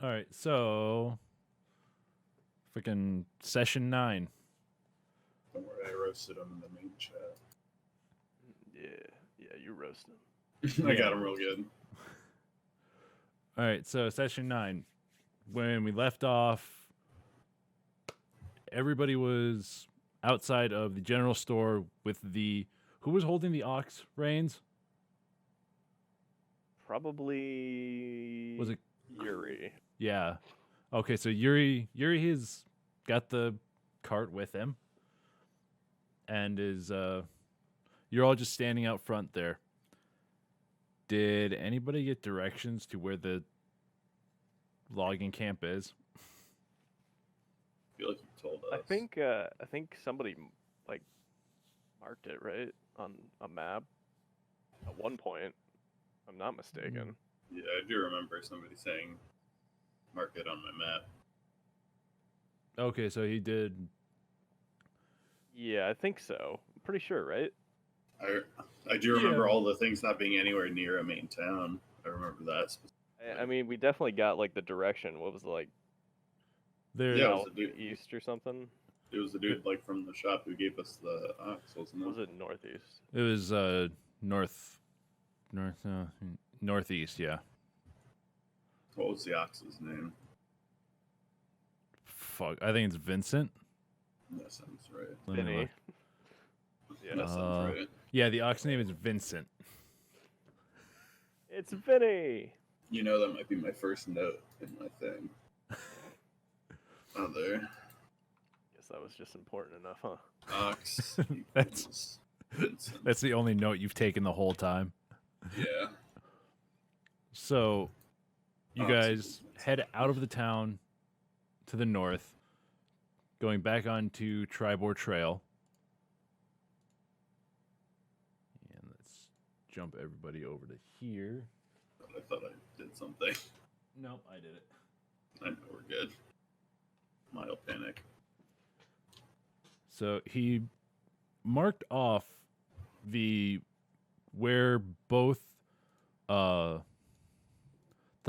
All right, so freaking session 9. Don't worry, I roasted him in the main chat. Yeah, you roast him. I got him real good. All right, so session 9. When we left off, everybody was outside of the general store with the... Who was holding the ox reins? Probably... Was it Yuri? Yeah. Okay, so Yuri has got the cart with him. And is... You're all just standing out front there. Did anybody get directions to where the logging camp is? I feel like you told us. I think somebody like marked it right on a map at one point. If I'm not mistaken. Yeah, I do remember somebody saying, "Mark it on my map." Okay, so he did. Yeah, I think so. I'm pretty sure, right? I do remember all the things not being anywhere near a main town. I remember that. I mean, we definitely got like the direction. What was it, like? There, Yeah, it was South, the dude. east or something. It was the dude like from the shop who gave us the ox, wasn't it? Was it northeast? it was northeast, yeah. What was the ox's name? Fuck, I think it's Vincent. That sounds right. Let me Vinny. look. Yeah. That sounds right. Yeah, the ox name is Vincent. It's Vinny. You know that might be my first note in my thing. Oh, there. Guess that was just important enough, huh? Ox. That's- Vincent. That's the only note you've taken the whole time. Yeah. So, you Ox guys is Vincent. head out of the town to the north, going back onto Tribor Trail. And let's jump everybody over to here. I thought I did something. Nope, I did it. I know we're good. Mild panic. So he marked off where both the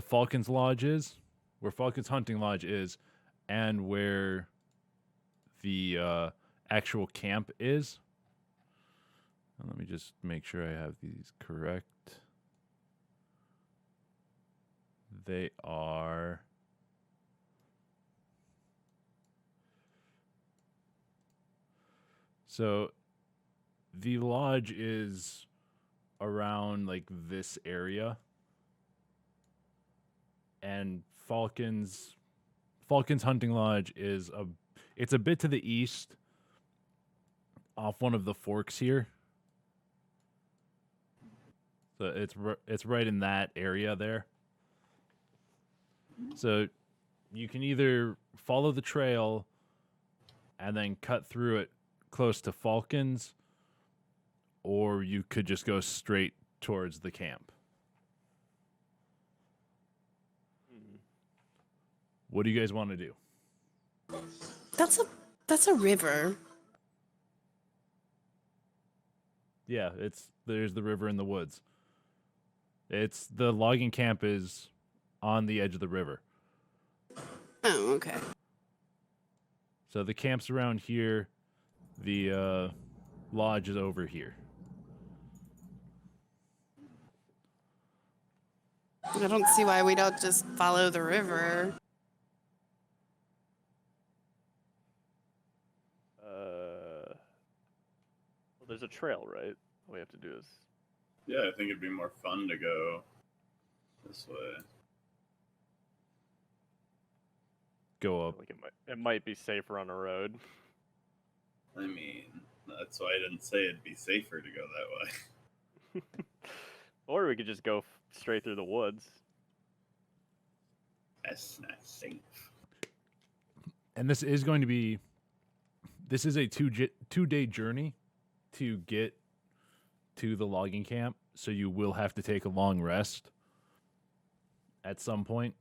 Falcon's Lodge is, where Falcon's Hunting Lodge is, and where the actual camp is. Let me just make sure I have these correct. They are... So the lodge is around like this area, and Falcon's Hunting Lodge is it's a bit to the east, off one of the forks here. So it's right in that area there. So you can either follow the trail and then cut through it close to Falcon's, or you could just go straight towards the camp. What do you guys want to do? That's a river. Yeah, there's the river in the woods. It's the logging camp is on the edge of the river. Oh, okay. So the camp's around here. The lodge is over here. I don't see why we don't just follow the river. Well, there's a trail, right? All we have to do is... Yeah, I think it'd be more fun to go this way. Go up. Like it might be safer on a road. I mean, that's why I didn't say it'd be safer to go that way. Or we could just go straight through the woods. That's not safe. And this is a two-day journey to get to the logging camp, so you will have to take a long rest at some point.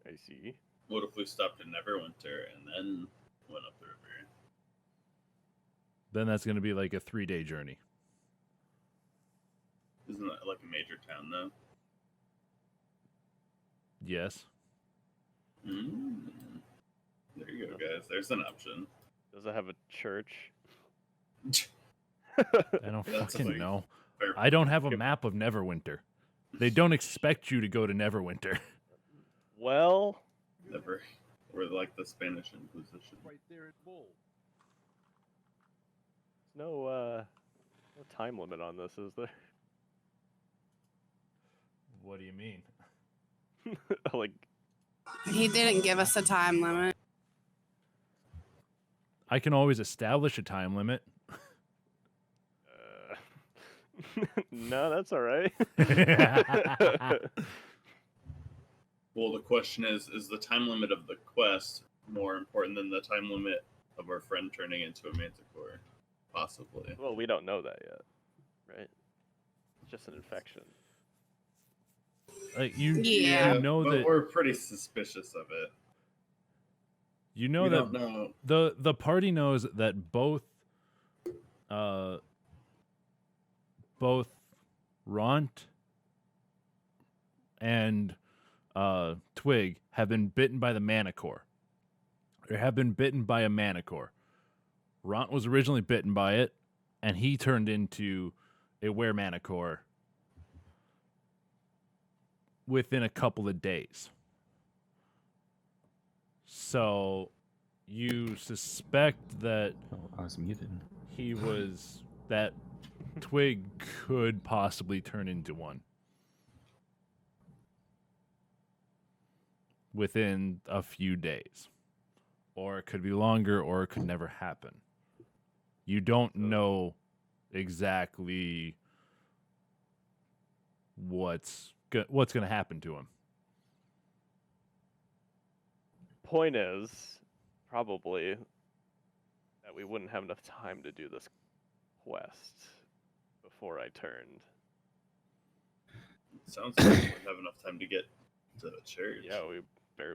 I see. What if we stopped in Neverwinter and then went up the river? Then that's going to be like a 3-day journey. Isn't that like a major town though? Yes. Mm. There you go, guys. There's an option. Does it have a church? I don't That's fucking like know. fair. I don't have a map of Neverwinter. They don't expect you to go to Neverwinter. Well, Never. We're like the Spanish Inquisition. no time limit on this, is there? What do you mean? Like, He didn't give us a time limit. I can always establish a time limit. no, that's all right. Well, the question is the time limit of the quest more important than the time limit of our friend turning into a manticore? Possibly. Well, we don't know that yet, right? It's just an infection. Like you Yeah. know but that we're pretty suspicious of it. you know We that don't know. the party knows that both Ront and Twig have been bitten by the Manicore. Or have been bitten by a Manicore. Ront was originally bitten by it, and he turned into a Were-Manicore within a couple of days. So you suspect that Oh, I was muted. that Twig could possibly turn into one within a few days. Or it could be longer, or it could never happen. You don't know exactly what's going to happen to him. Point is, probably, that we wouldn't have enough time to do this quest before I turned. Sounds like we wouldn't have enough time to get to the church. Yeah, we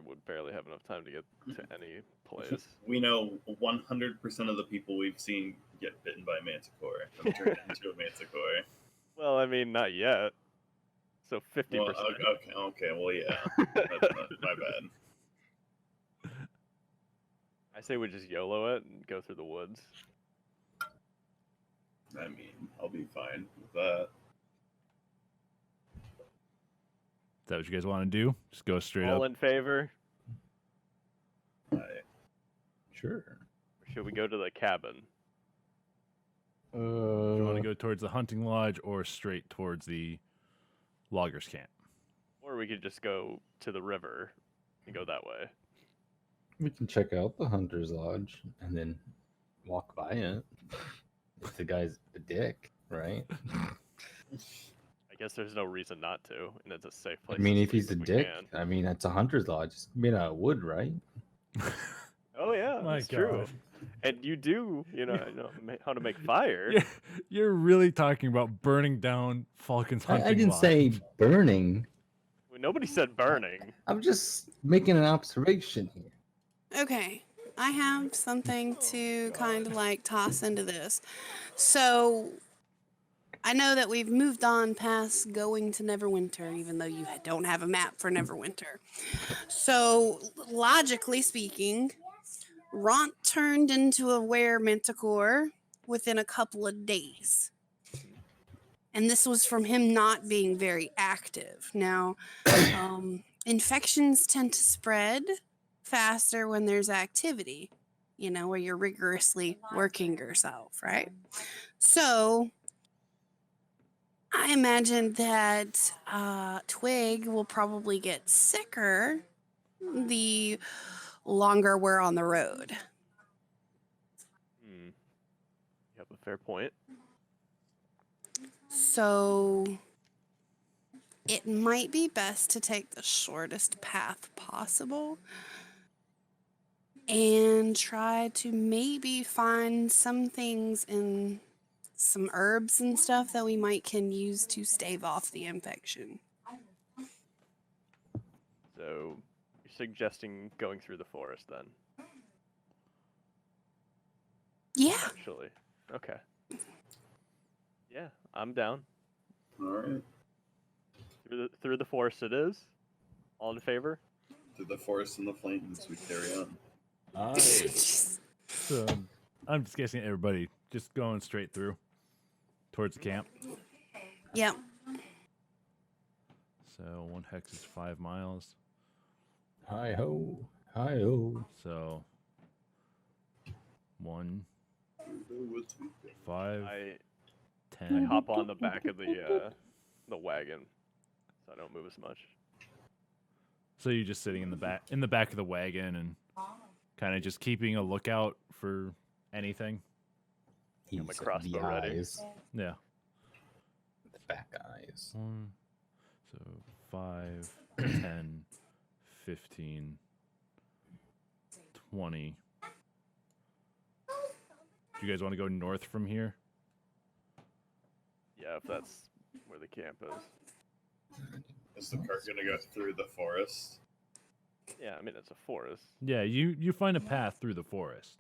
would barely have enough time to get to any place. We know 100% of the people we've seen get bitten by Manticore and turn into a Manticore. Well, I mean, not yet. So 50%. Well, okay, well, yeah. My bad. I say we just YOLO it and go through the woods. I mean, I'll be fine with that. Is that what you guys want to do? Just go straight All up. in favor? Sure. Or should we go to the cabin? Do you want to go towards the hunting lodge or straight towards the loggers camp? Or we could just go to the river and go that way. We can check out the Hunter's Lodge and then walk by it. If the guy's a dick, right? I guess there's no reason not to, and it's a safe I place. mean, to if he's a sleep if we dick, can. I mean, that's a Hunter's Lodge. It's made out of wood, right? Oh yeah, My that's true. God. And you do, how to make fire. You're really talking about burning down Falcon's hunting I didn't lodge. say burning. Nobody said burning. I'm just making an observation here. Okay, I have something to kind of like toss into this. So I know that we've moved on past going to Neverwinter, even though you don't have a map for Neverwinter. So logically speaking, Ront turned into a Were-Manticore within a couple of days. And this was from him not being very active. Now, infections tend to spread faster when there's activity, where you're rigorously working yourself, right? So I imagine that Twig will probably get sicker the longer we're on the road. You have a fair point. So it might be best to take the shortest path possible and try to maybe find some things in some herbs and stuff that we can use to stave off the infection. So you're suggesting going through the forest then? Yeah. Actually. Okay. Yeah, I'm down. All right. Through the forest it is. All in favor? Through the forest and the flames, we carry on. Aye. So I'm just guessing everybody just going straight through towards camp. Yep. So 1 hex is 5 miles. Hi ho. Hi ho. So 1, The woods we go. 5, I 10. hop on the back of the wagon, so I don't move as much. So you're just sitting in the back of the wagon and kind of just keeping a lookout for anything. He's my crossbow ready. eyes. Yeah. The back eyes. 1, so 5, 10, 15, 20. Do you guys want to go north from here? Yeah, if that's where the camp is. Is the cart gonna go through the forest? Yeah, I mean it's a forest. Yeah, you find a path through the forest.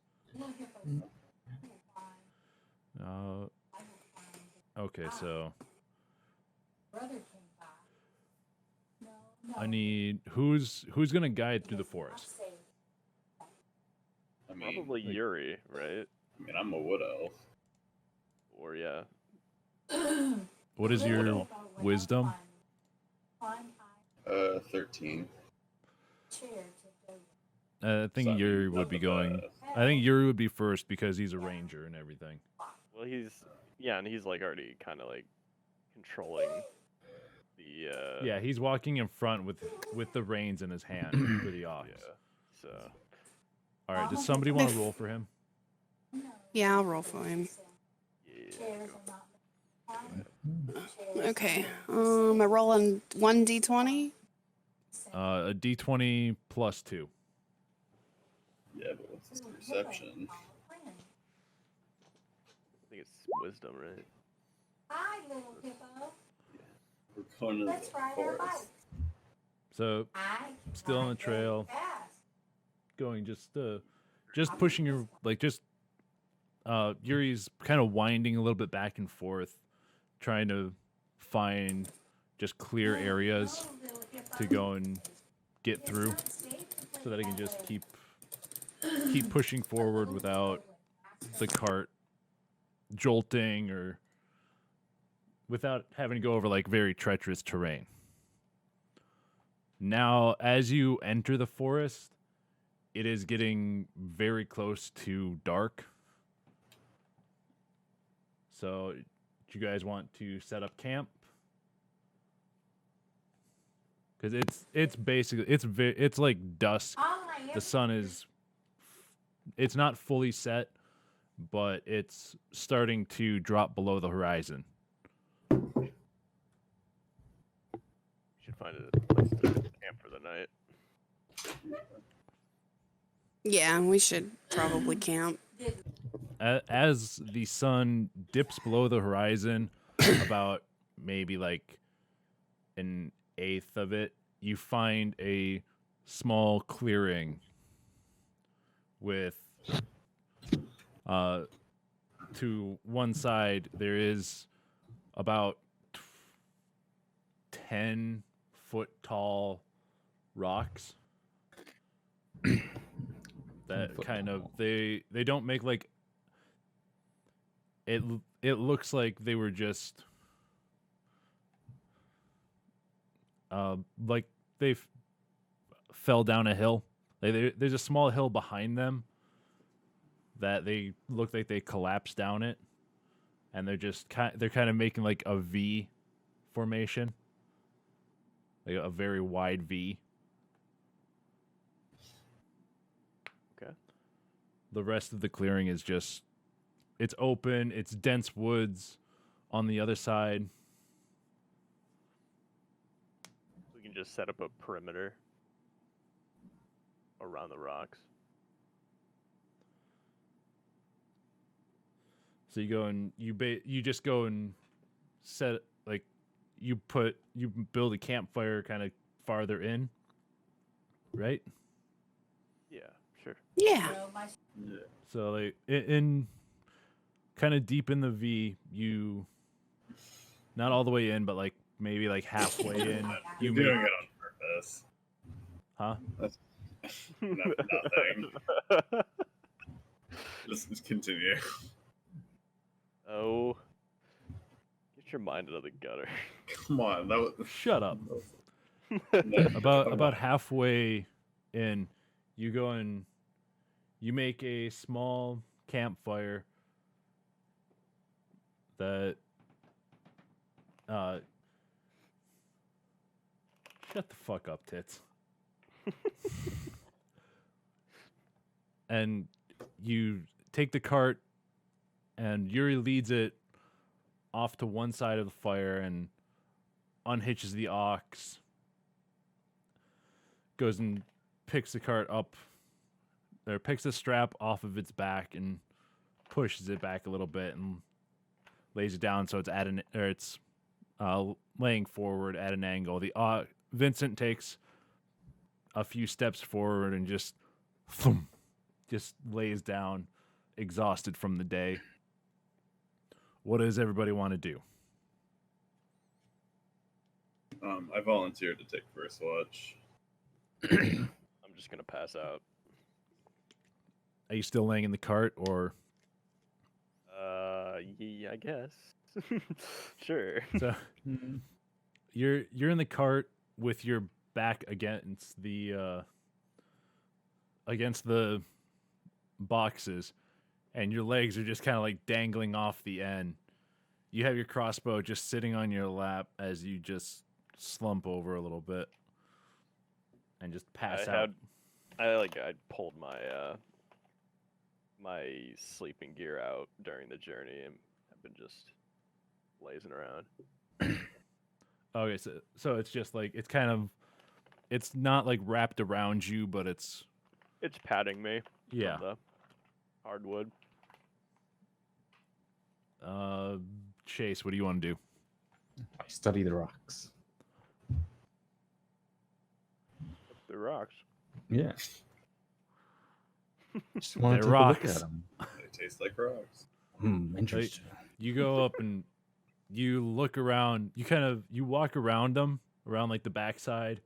Okay, so I need who's gonna guide through the forest? I mean, Probably Yuri, right? I'm a wood elf. Or yeah, What is your wisdom? 13. I think So, Yuri would be going. I think Yuri would be first because he's a ranger and everything. well and he's like already kind of like controlling the Yeah, he's walking in front with the reins in his hand for the ox. yeah. So All right, does somebody want to roll for him? Yeah, I'll roll for him. yeah, Okay. I'm rolling 1d20. A d20 plus 2. Yeah, but what's his perception? I think it's wisdom, right? Hi, little hippo. We're going to the Let's ride our bike. forest. So I still on the ride very trail, fast. going just pushing your Yuri's kind of winding a little bit back and forth, trying to find just clear areas Oh, little hippo. to go and get through, so that he can just keep pushing forward without the cart jolting or without having to go over like very treacherous terrain. Now, as you enter the forest, it is getting very close to dark. So, do you guys want to set up camp? Because it's basically it's like dusk. The sun is, it's not fully set, but it's starting to drop below the horizon. You should find a place to camp for the night. Yeah, we should probably camp. As the sun dips below the horizon, about maybe like an eighth of it, you find a small clearing with to one side there is about 10-foot tall rocks that 10 foot kind of tall. they don't make like it looks like they were just like they fell down a hill. There's a small hill behind them that they look like they collapsed down it, and they're kind of making like a V formation, like a very wide V. Okay. The rest of the clearing is just it's open, it's dense woods on the other side. We can just set up a perimeter around the rocks. So you go and you just go and set like you build a campfire kind of farther in, right? Yeah, sure. Yeah. Yeah. So like in kind of deep in the V, you not all the way in, but like maybe like halfway in, You're you doing make it on purpose. Huh? Nothing. Just continue. Oh, get your mind out of the gutter. Come on, that was Shut up. no, come About on. halfway in, you go and you make a small campfire that shut the fuck up, tits. And you take the cart and Yuri leads it off to one side of the fire and unhitches the ox, goes and picks the cart up, or picks the strap off of its back and pushes it back a little bit and lays it down so it's at an or it's laying forward at an angle. The Vincent takes a few steps forward and just thump, just lays down, exhausted from the day. What does everybody want to do? I volunteered to take first watch. I'm just gonna pass out. Are you still laying in the cart, or Yeah, I guess. Sure. so you're in the cart with your back against the boxes, and your legs are just kind of like dangling off the end. You have your crossbow just sitting on your lap as you just slump over a little bit and just pass out. I pulled my my sleeping gear out during the journey and I've been just lazing around. Okay, so it's just like it's not like wrapped around you, but it's It's patting me. yeah. From the hardwood. Chase, what do you want to do? I study the rocks. The rocks. Yeah. Just want to They're take a look rocks. at them. They taste like rocks. Interesting. You go up and you look around. You walk around them, around like the backside,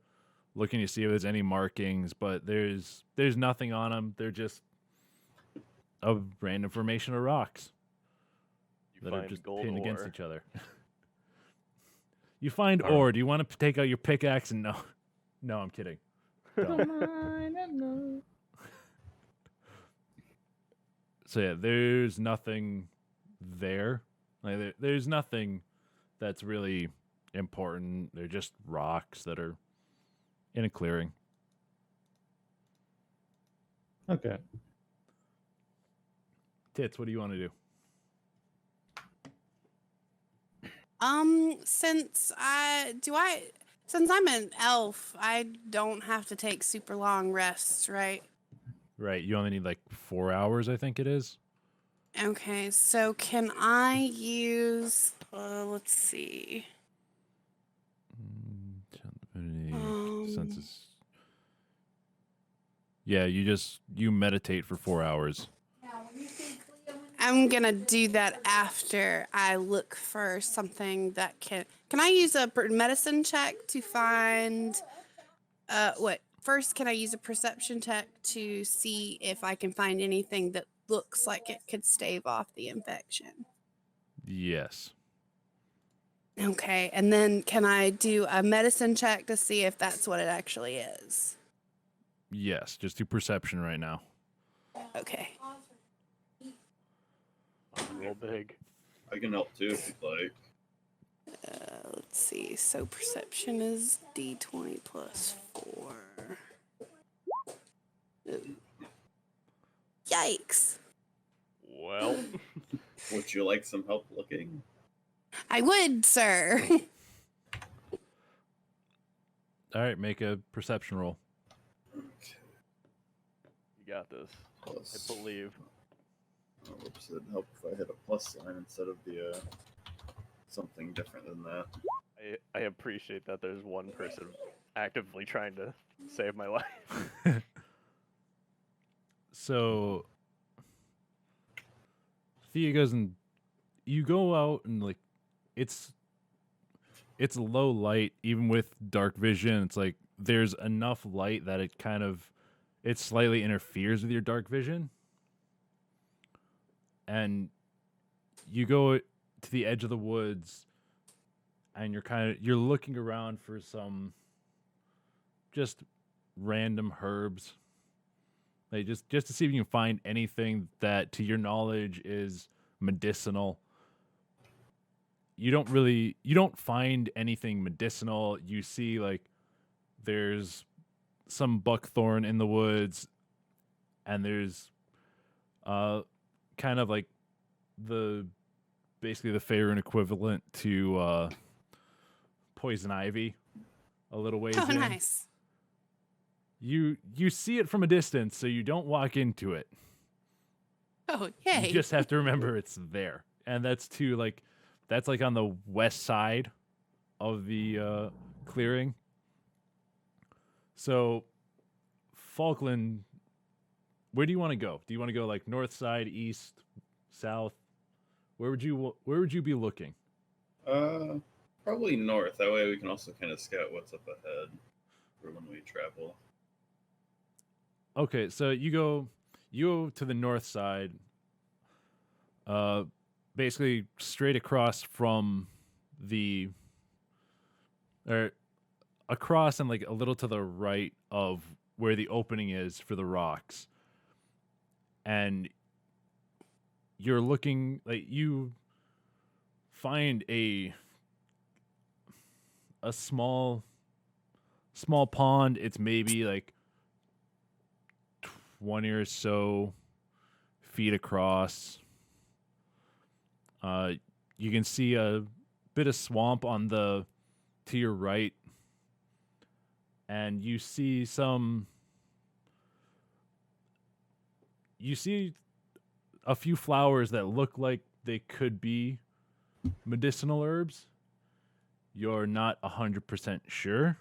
looking to see if there's any markings. But there's nothing on them. They're just a random formation of rocks You that are find just gold pinned against ore. each other. You find Alright. ore. Do you want to take out your pickaxe and no? No, I'm kidding. Don't. So yeah, there's nothing there. Like there's nothing that's really important. They're just rocks that are in a clearing. Okay. Tits, what do you want to do? Since I'm an elf, I don't have to take super long rests, right? Right, you only need like 4 hours, I think it is. Okay, so can I use let's see. Census. Yeah, you meditate for 4 hours. I'm gonna do that after I look for something that can I use a medicine check to find first can I use a perception check to see if I can find anything that looks like it could stave off the infection? Yes. Okay, and then can I do a medicine check to see if that's what it actually is? Yes, just do perception right now. Okay. Real big. I can help too if you'd like. Let's see. So perception is D20 plus 4. Ooh. Yikes. Well, Would you like some help looking? I would, sir. All right, make a perception roll. Okay. you got this. Plus. I believe. Oh, whoops, it'd help if I hit a plus sign instead of the something different than that. I appreciate that there's one person actively trying to save my life. So Thea goes and you go out and like it's it's low light, even with dark vision. It's like there's enough light that it slightly interferes with your dark vision. And you go to the edge of the woods, and you're looking around for some just random herbs. Like just to see if you can find anything that to your knowledge is medicinal. You don't find anything medicinal. You see like there's some buckthorn in the woods, and there's kind of like basically the Faerun equivalent to poison ivy a little ways Oh, in. nice. You see it from a distance, so you don't walk into it. Oh, yay. You just have to remember it's there. And that's on the west side of the clearing. So Falkland, where do you want to go? Do you want to go like north side, east, south? Where would you be looking? Probably north. That way we can also kind of scout what's up ahead for when we travel. Okay, so you go to the north side, basically straight across from across and like a little to the right of where the opening is for the rocks. And you're looking, like, you find a small pond. It's maybe like 20 or so feet across. You can see a bit of swamp to your right, and you see a few flowers that look like they could be medicinal herbs. You're not 100% sure,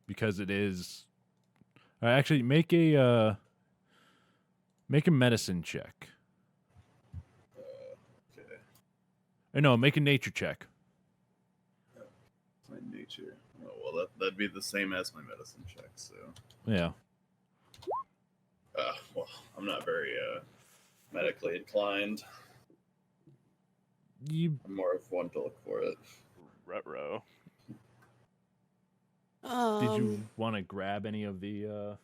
because it is. Actually, make a medicine check. Okay. Or no, make a nature check. My nature. Oh, well, that'd be the same as my medicine check. So. Yeah. Well, I'm not very medically inclined. I'm more of one to look for it. Retro. Did you want to grab any of the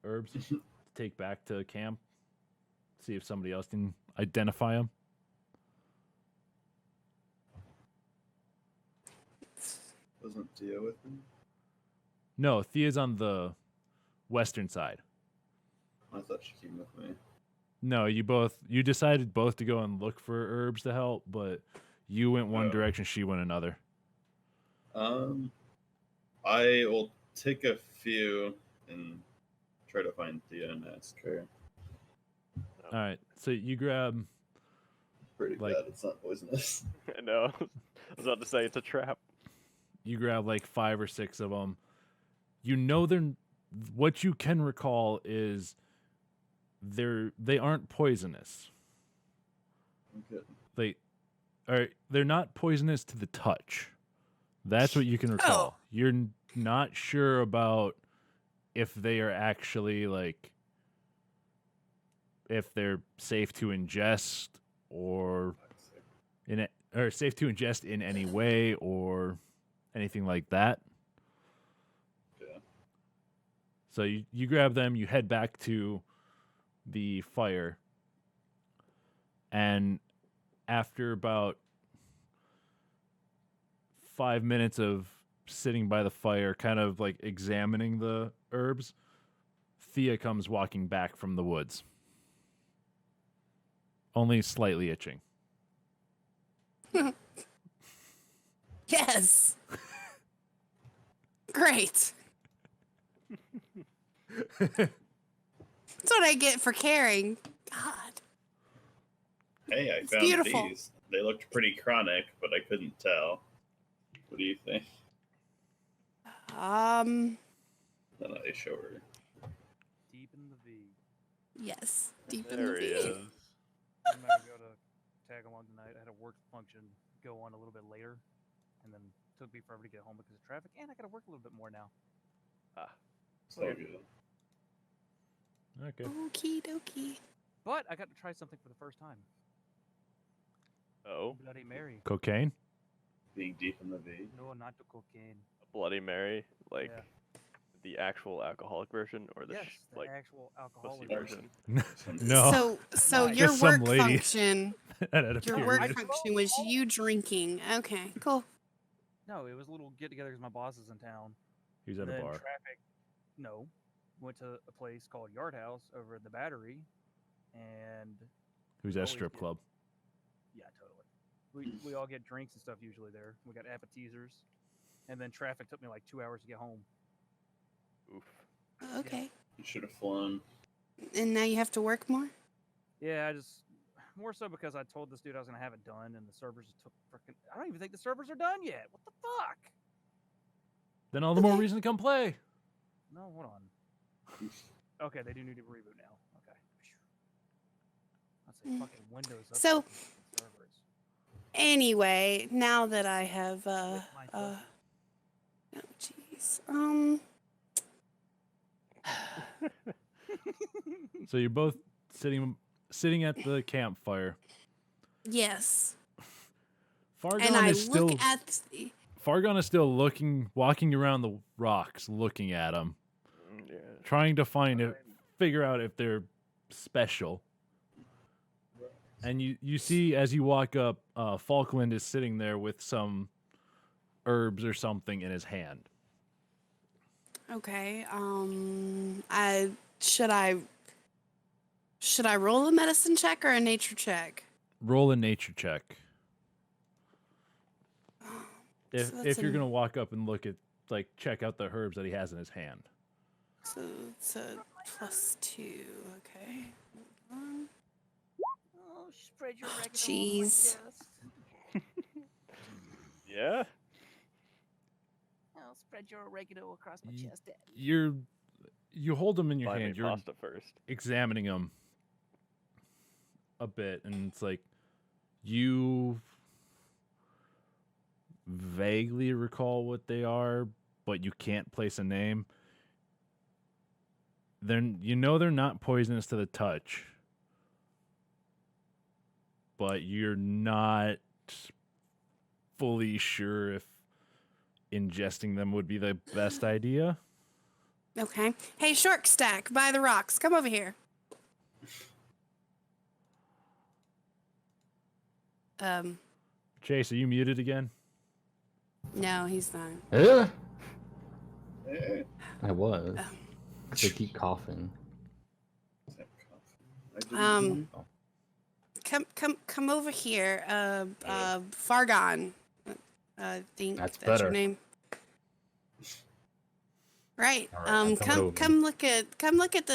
herbs to take back to camp? See if somebody else can identify them. Wasn't Tia with me? No, Thea's on the western side. I thought she came with me. No, you decided both to go and look for herbs to help, but you went one direction, she went another. I will take a few and try to find Thea and ask her. All right, so you grab. Pretty bad. It's not poisonous. I know. I was about to say it's a trap. You grab like 5 or 6 of them. You know what you can recall is they aren't poisonous. Okay. They're not poisonous to the touch. That's what you can recall. Oh. You're not sure about if they are actually if they're safe to ingest or safe to ingest in any way or anything like that. Yeah. So you grab them, you head back to the fire, and after about 5 minutes of sitting by the fire, kind of like examining the herbs, Thea comes walking back from the woods. Only slightly itching. Yes. Great. That's what I get for caring. God. Hey, I It's found beautiful. these. They looked pretty chronic, but I couldn't tell. What do you think? Um. Then I show her. Deep in the V. Yes. Deep in There the he V. is. I'm not gonna be able to tag along tonight. I had a work function go on a little bit later, and then took me forever to get home because of traffic, and I got to work a little bit more now. So good. Okay. Okie dokie. But I got to try something for the first time. Oh, Bloody Mary. Cocaine? Being deep in the V. No, not the cocaine. a Bloody Mary, like Yeah. the actual alcoholic version, or the Yes, the like actual alcoholic version. version. No. So Nice. your Just some work lady. function, At a your period. work function was you drinking. Okay, cool. No, it was a little get together because my boss is in town. He was at And a then bar. traffic. No, went to a place called Yard House over at the Battery, and He was at a always strip get- club. yeah, totally. We all get drinks and stuff usually there. We got appetizers, and then traffic took me like 2 hours to get home. Oof. Okay. You should have flown. And now you have to work more? Yeah, I just more so because I told this dude I was gonna have it done, and the servers took freaking. I don't even think the servers are done yet. What the fuck? Then all the more Okay. reason to come play. No, hold on. Okay, they do need a reboot now. Okay. Let's say Mm. fucking Windows up. So- servers. Anyway, now that I have With my oh jeez. So you're both sitting at the campfire. Yes. Fargon And I is still look at the, Fargon is still walking around the rocks, looking at them, Yeah. trying to figure out if they're special. And you see as you walk up, Falkland is sitting there with some herbs or something in his hand. okay. Should I roll a medicine check or a nature check? Roll a nature check. If So that's you're an- gonna walk up and look at check out the herbs that he has in his hand. So it's a +2. Okay. Oh, spread your oregano Jeez. Yeah. I'll spread your oregano across my Ye- chest. You hold them in your Buy me hand. You're pasta first. examining them a bit, and it's like you vaguely recall what they are, but you can't place a name. They're not poisonous to the touch, but you're not fully sure if ingesting them would be the best idea. Okay. Hey, Short Stack, by the rocks. Come over here. Chase, are you muted again? No, he's not. Yeah, Hey, I was. 'Cause I keep coughing. that cough. I didn't know. Come over here. Fargon. I think That's that's your better. name. Right. All right, I'm coming over. Come look at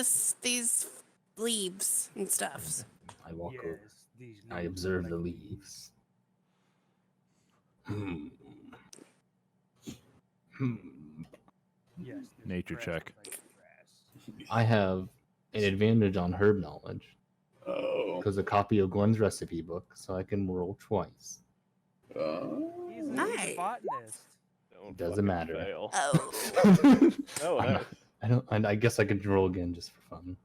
these leaves and stuff. I walk Yes, over. these I leaves observe look the like- leaves. Hmm. Hmm. Yes, this Nature grass check. looks like grass. I have an advantage on herb knowledge Oh. because a copy of Gwen's recipe book, so I can roll twice. He's a Nice. botanist. Don't Doesn't fucking matter. Fail. Oh. Oh, I'm nice. I don't. And I guess I could roll again just for fun.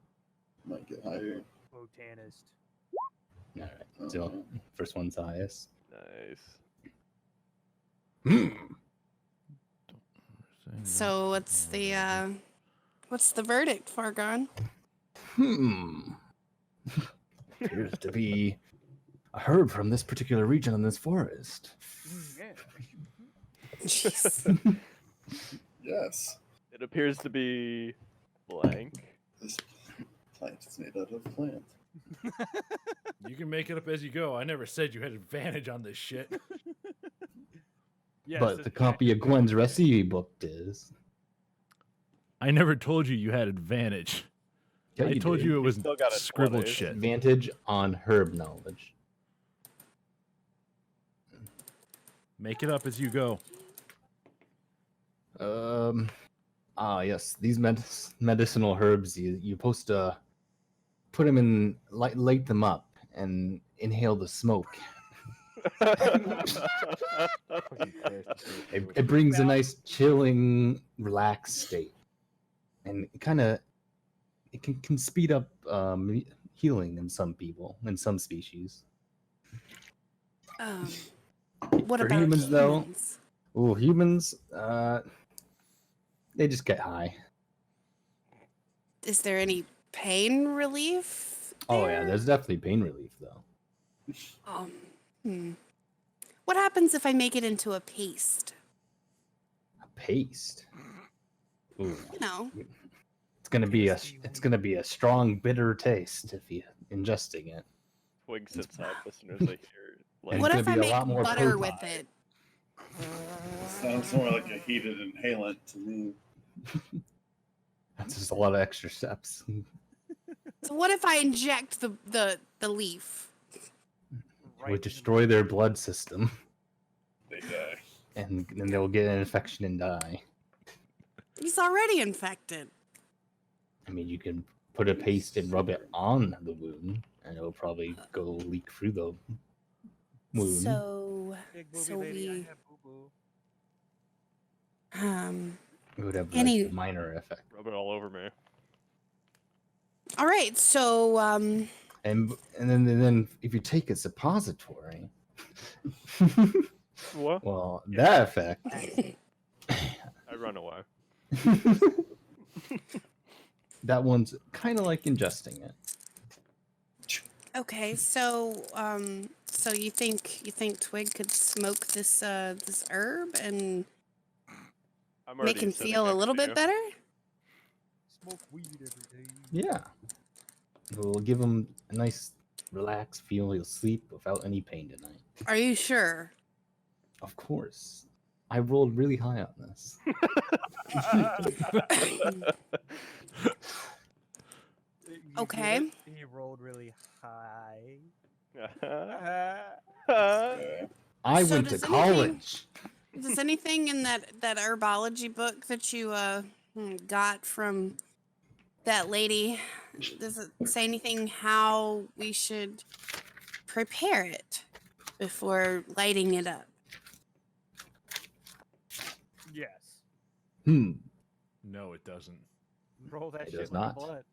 Might get higher. Botanist. All right. So first one's the highest. Nice. Hmm. So what's the verdict, Fargon? Hmm. Appears to be a herb from this particular region in this forest. Yeah. Jeez. Yes. It appears to be blank. This plant is made out of plant. You can make it up as you go. I never said you had advantage on this shit. Yes, But this the guy- copy of Gwen's recipe book is. I never told you had advantage. Yeah, I told did. you it was still got a scribbled 20. shit. Advantage on herb knowledge. Make it up as you go. Yes, these medicinal herbs, you're supposed to put them in, light them up and inhale the smoke It brings a nice chilling, relaxed state, and it can speed up healing in some people, in some species. What For about humans, though? humans? Oh, humans, they just get high. Is there any pain relief? Oh yeah, there? there's definitely pain relief though. What happens if I make it into a paste? A paste. Ooh, You know, it's gonna be a strong, bitter taste if you ingesting it. Twig sits up as soon as they hear. Like, what gonna if I be a make lot more butter proton. with it? Sounds more like a heated inhalant to me. That's just a lot of extra steps. So what if I inject the leaf? It would destroy their blood system, They die. and then they'll get an infection and die. He's already infected. I mean, you can put a paste and rub it on the wound, and it'll probably go leak through the wound. So Big booby So lady, I we- have boo-boo. It would have Any- like a minor effect. rub it all over me. all right. So And then if you take a suppository, What? well, that effect. I run away. That one's kind of like ingesting it. okay. So so you think Twig could smoke this this herb and I'm make already him sitting feel a next little to bit you. better? Smoke weed every day. Yeah. We'll give him a nice, relaxed feel. He'll sleep without any pain tonight. Are you sure? Of course. I rolled really high on this. Okay. He rolled really high. Okay. I So went to does college. Does anything in that herbology book that you got from that lady, does it say anything how we should prepare it before lighting it up? Yes. No, it doesn't. Roll that It shit does with not. the blood.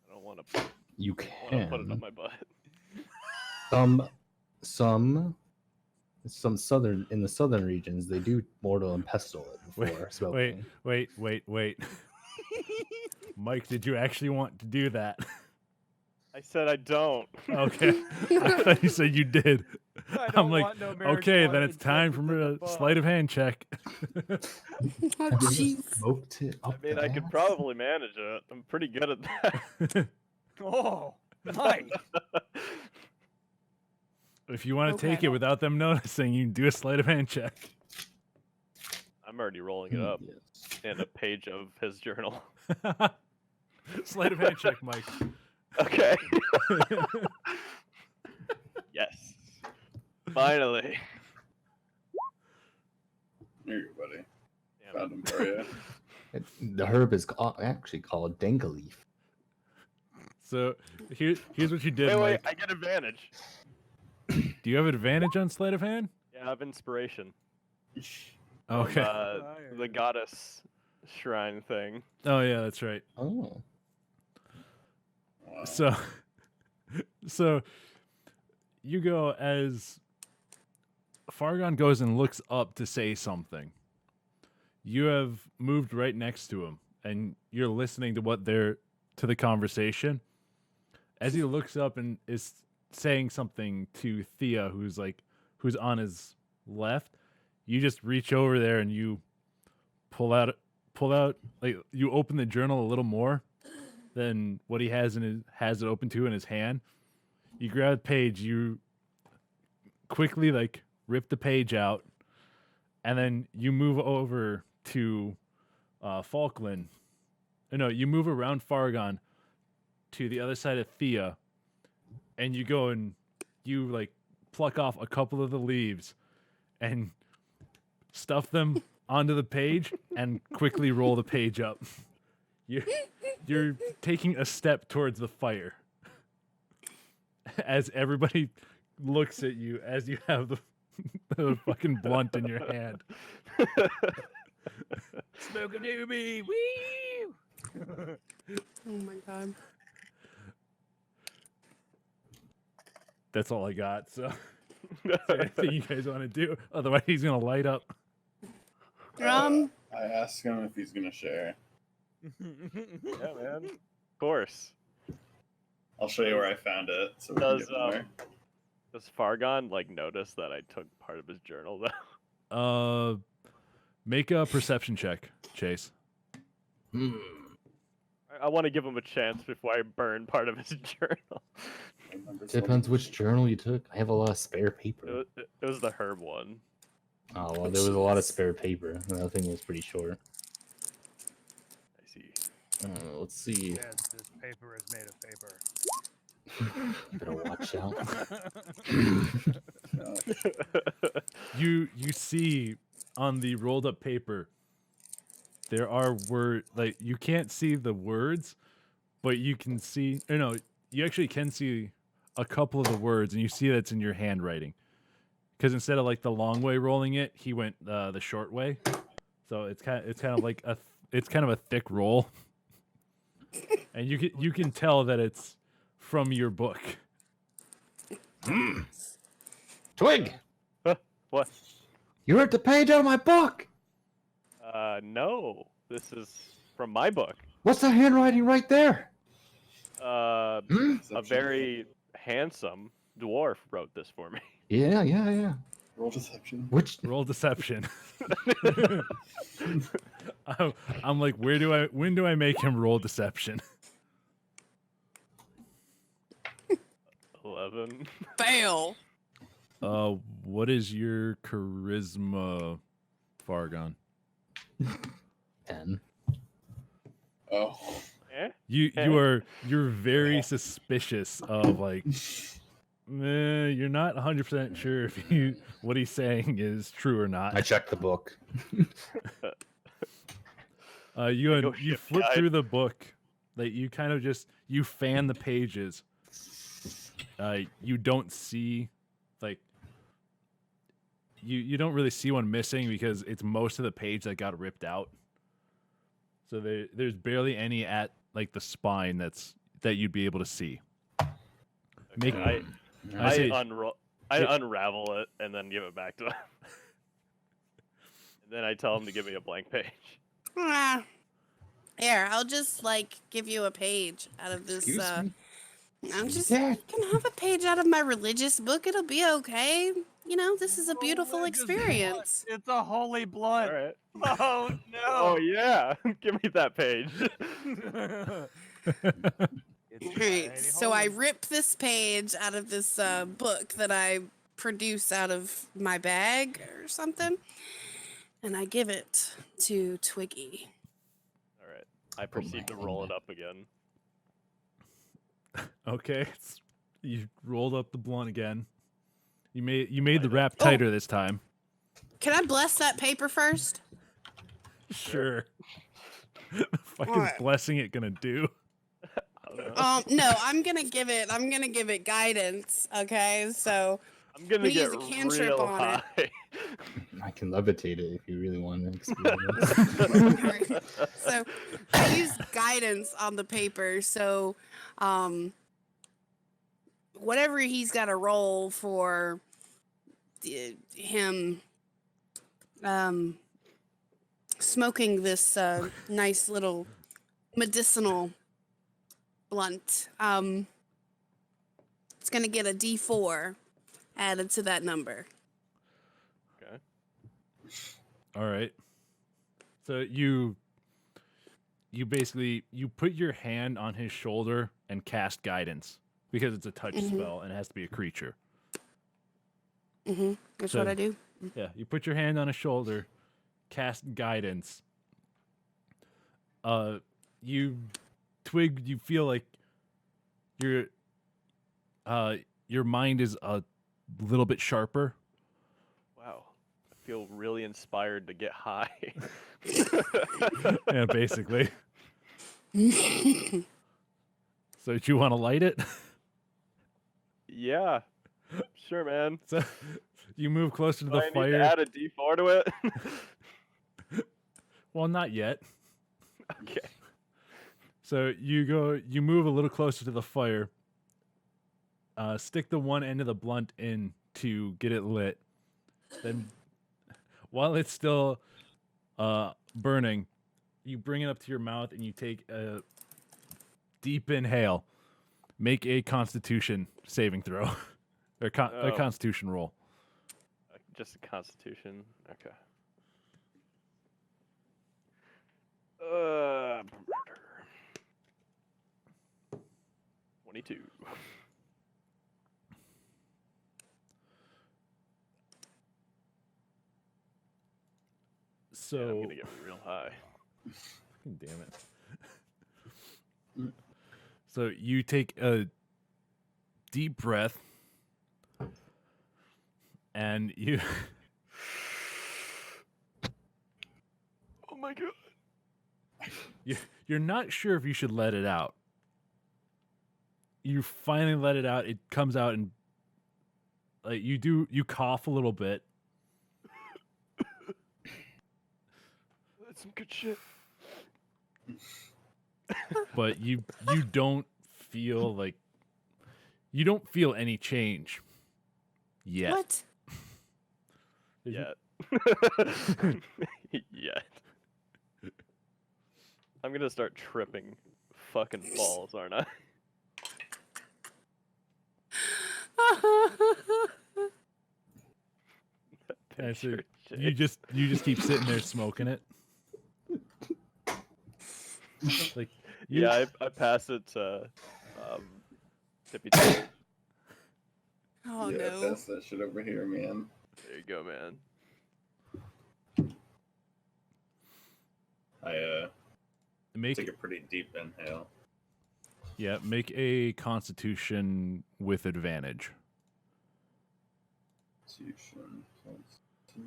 I don't want to You put it can. up my butt. Some southern in the southern regions they do mortar and pestle it before smoking. Wait. Mike, did you actually want to do that? I said I don't. Okay. I thought you said you did. I I'm don't like, want no okay, marijuana then it's time injected for in a the butt. sleight of hand check. Oh, Have you ever jeez. smoked it I up mean, the I could ass? probably manage it. I'm pretty good at that. Oh, Mike. If you want to take Okay. it without them noticing, you can do a sleight of hand check. I'm already rolling it up Yes. in a page of his journal. Sleight of hand check, Mike. Okay. Yes. Finally. Here you go, buddy. Damn Found him for you. The herb is actually called denga leaf. So here's what you did, Wait, Mike. I get advantage. Do you have advantage on sleight of hand? Yeah, I have inspiration. Okay. The goddess shrine thing. Oh yeah, that's right. Oh. Wow. So you go as Fargon goes and looks up to say something. You have moved right next to him, and you're listening to to the conversation. As he looks up and is saying something to Thea, who's on his left, you just reach over there and you pull out, like you open the journal a little more than what he has has it open to in his hand. You grab a page, you quickly rip the page out, and then you move over to Falkland. No, you move around Fargon to the other side of Thea, and you go and you pluck off a couple of the leaves and stuff them onto the page and quickly roll the page up. You're taking a step towards the fire as everybody looks at you as you have the fucking blunt in your hand. Smoke a doobie. Wee! Oh my god. That's all I got. So, is there anything you guys want to do? Otherwise, he's gonna light up. Um, I asked him if he's gonna share. Yeah, man. Of course. I'll show you where I found it. So we can Does get more. does Fargon like notice that I took part of his journal though? Make a perception check, Chase. Hmm. I want to give him a chance before I burn part of his journal. Depends which journal you took. I have a lot of spare paper. It was the herb one. Oh, well, there was a lot of spare paper. The thing was pretty short. I see. Let's see. Yes, this paper is made of paper. Better watch out. You see on the rolled up paper there are word like you can't see the words, but you can see or no, you actually can see a couple of the words and you see that's in your handwriting. Because instead of like the long way rolling it, he went the short way. So it's kind of like it's kind of a thick roll. And you can tell that it's from your book. Twig! What? You ripped a page out of my book! No. This is from my book. What's the handwriting right there? A very handsome dwarf wrote this for me. Yeah. Roll deception. Which? Roll deception. I'm like, when do I make him roll deception? 11. fail. What is your charisma, Fargon? 10. Oh. Eh? You're very suspicious of like you're not 100% sure if what he's saying is true or not. I checked the book. You Go you ship flip guide. through the book, like you kind of just you fan the pages. You don't see like you don't really see one missing because it's most of the page that got ripped out. So there's barely any at like the spine that you'd be able to see. Make I say- unravel it and then give it back to him. And then I tell him to give me a blank page. Ah. Here, I'll just like give you a page out of this. Excuse me? I'm just Dad. you can have a page out of my religious book. It'll be okay. You know, this is a beautiful Religious experience. blunt. It's a holy blunt. All right. Oh no. Oh yeah, give me that page. It's Alright, mighty so I holy. rip this page out of this book that I produce out of my bag or something, and I give it to Twiggy. All right. I proceed to roll it up again. Okay, you rolled up the blunt again. You made the wrap tighter this time. Can I bless that paper first? Sure. The fuck is Alright. blessing it gonna do? I don't know. No, I'm gonna give it guidance. Okay, so I'm gonna we get use a cantrip real on it. high. I can levitate it if you really want to experience. so I use guidance on the paper. So, whatever he's got to roll for him, smoking this nice little medicinal blunt, it's gonna get a D4 added to that number. Okay. All right. So you basically you put your hand on his shoulder and cast guidance because it's a touch spell and it has to be a creature. That's So- what I do. Yeah, you put your hand on his shoulder, cast guidance. You feel like your mind is a little bit sharper. Wow. I feel really inspired to get high. Yeah, basically. So do you want to light it? Yeah. Sure, man. So you move closer to Do the I need fire. to add a D4 to it? Well, not yet. Okay. So you move a little closer to the fire. Stick the one end of the blunt in to get it lit. Then, while it's still burning, you bring it up to your mouth and you take a deep inhale. Make a Constitution saving throw, or a Oh. Constitution roll. Just a Constitution. Okay. 22. So Yeah, I'm gonna get real high. damn it. So you take a deep breath, and you Oh my god. you're not sure if you should let it out. You finally let it out. It comes out, and like you cough a little bit. That's some good shit. But you don't feel like you don't feel any change yet. What? Yet. Yet. I'm gonna start tripping fucking balls, aren't I? And so Picture you shit. just keep sitting there smoking it. Like you, Yeah, I pass it to Tippy Toes. Oh yeah, no. pass that shit over here, man. There you go, man. I make take a pretty deep inhale. make a Constitution with advantage. Constitution plus 2.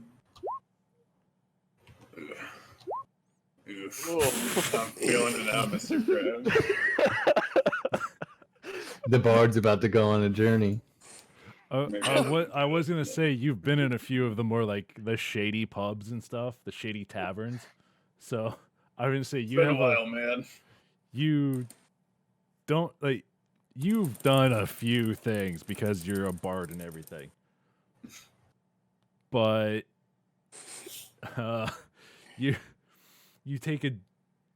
Oof. I'm feeling it out, Mr. Krabs. The bard's about to go on a journey. What I was gonna say, you've been in a few of the more like the shady pubs and stuff, the shady taverns. So I was gonna say It's you been have a while, man. you don't like you've done a few things because you're a bard and everything, but you take a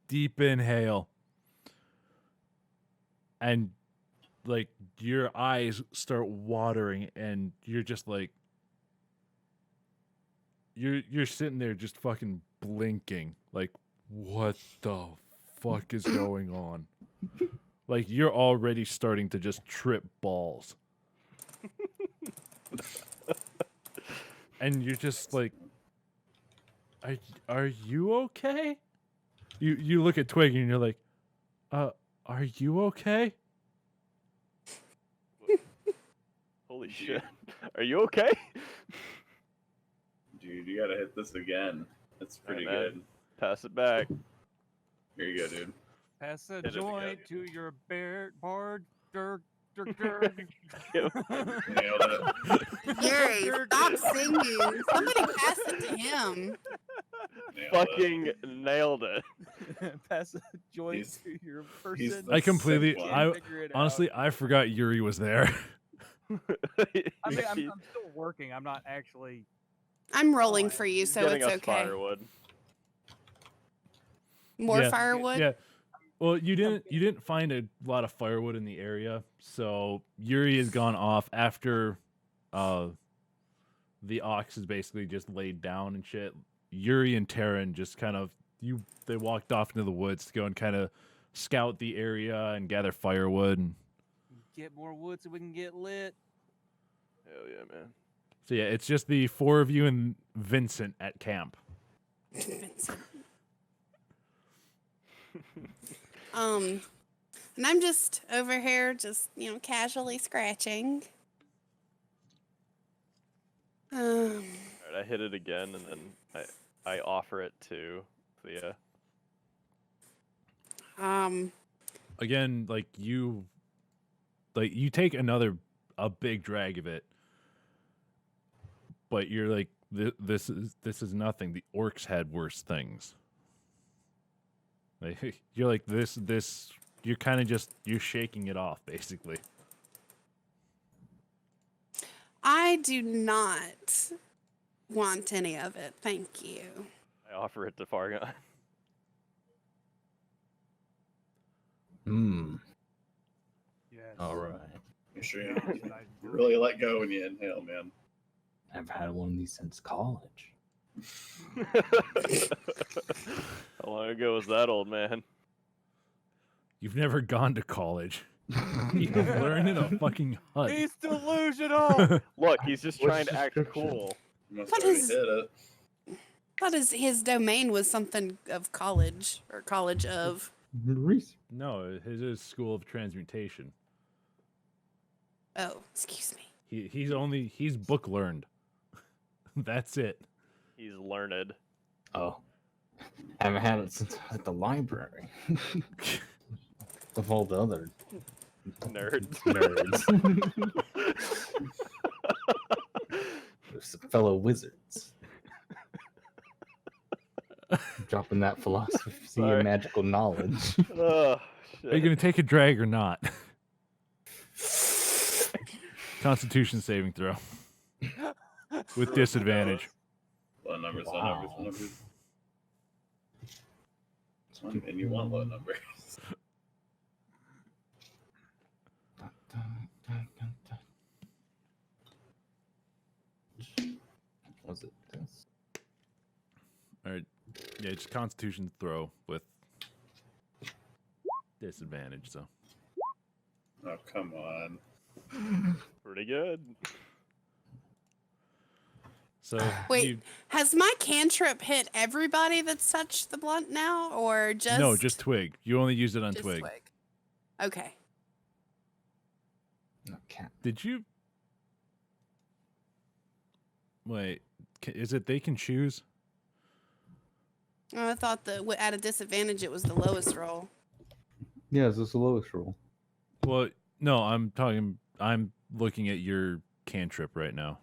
deep inhale and like your eyes start watering and you're just like you're sitting there just fucking blinking like what the fuck is going on? Like you're already starting to just trip balls. And you're just like are you okay? You look at Twig and you're like, are you okay? Holy shit. Are you okay? Dude, you gotta hit this again. That's pretty Alright, man. good. Pass it back. Here you go, dude. Pass the Hit it joint again. to your bear bard. Dur, dur, dur. Nailed it. Yuri, stop singing. Somebody pass it to him. Nailed it. Fucking nailed it. Pass the joint He's- to your he's person. the I completely sick one. I Figure it honestly I forgot Yuri was there. out. I mean, I'm still working. I'm not actually. I'm rolling Fine. for you, He's so getting it's us okay. firewood. More Yeah, firewood? Yeah. Well, you didn't find a lot of firewood in the area, so Yuri has gone off after the ox is basically just laid down and shit. Yuri and Taryn just kind of they walked off into the woods to go and kind of scout the area and gather firewood. And Get more wood so we can get lit. Hell yeah, man. so yeah, it's just the four of you and Vincent at camp. Vincent. And I'm just over here, just, casually scratching. Alright, I hit it again and then I offer it to Thea. Again, like you take a big drag of it, but you're like, this is nothing. The orcs had worse things. Like, you're like this. You're kind of just you're shaking it off, basically. I do not want any of it. Thank you. I offer it to Fargon. Yes. All right. Make sure Sounds you like really let go when you inhale, man. I've had one of these since college. How long ago was that, old man? You've never gone to college. You've learned in a fucking hut. He's delusional. Look, he's just What's trying to act description? cool. You must What already is- hit it. Thought his domain was something of college or college of. Reese. No, his is School of Transmutation. Oh, excuse me. He's book learned. That's it. He's learned. Oh. I haven't had it since I was at the library. Of all the other Nerd. nerds. There's some fellow wizards. Dropping that philosophy Sorry. and magical knowledge. Oh, Are you shit. gonna take a drag or not? Constitution saving throw with disadvantage. Low numbers, low Wow. numbers, low numbers. And you want low numbers. Was it this? All right, yeah, just Constitution throw with disadvantage. So Oh, come on. Pretty good. so Wait, you, has my cantrip hit everybody that's touched the blunt now, or just no, just Twig. You only used it on just Twig. Okay. No, cat. Did you? Wait, is it they can choose? Oh, I thought that at a disadvantage it was the lowest roll. Yeah, this is the lowest roll. Well, no, I'm looking at your cantrip right now.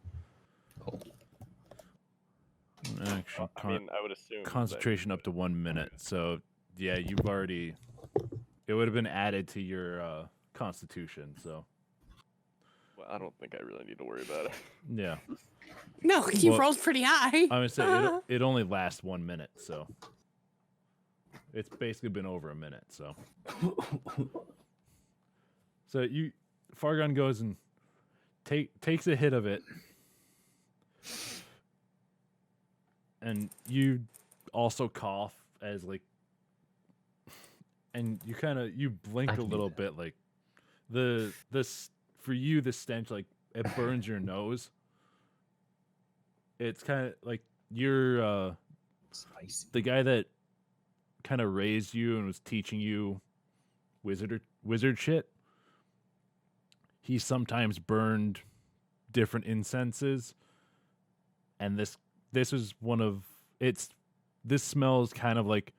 Oh. Action, I mean, I would assume. that- concentration up to 1 minute. So yeah, you've already. It would have been added to your Constitution. So Well, I don't think I really need to worry about it. yeah, No, you Well, rolled pretty high. I'm gonna say it only lasts 1 minute. So it's basically been over a minute. So Fargon goes and takes a hit of it, and you also cough as like, and you blink I a can do little that. bit, like this for you the stench, like it burns your nose. It's kind of like you're Spicy. the guy that kind of raised you and was teaching you wizard shit. He sometimes burned different incenses, and this is one of it's. This smells kind of like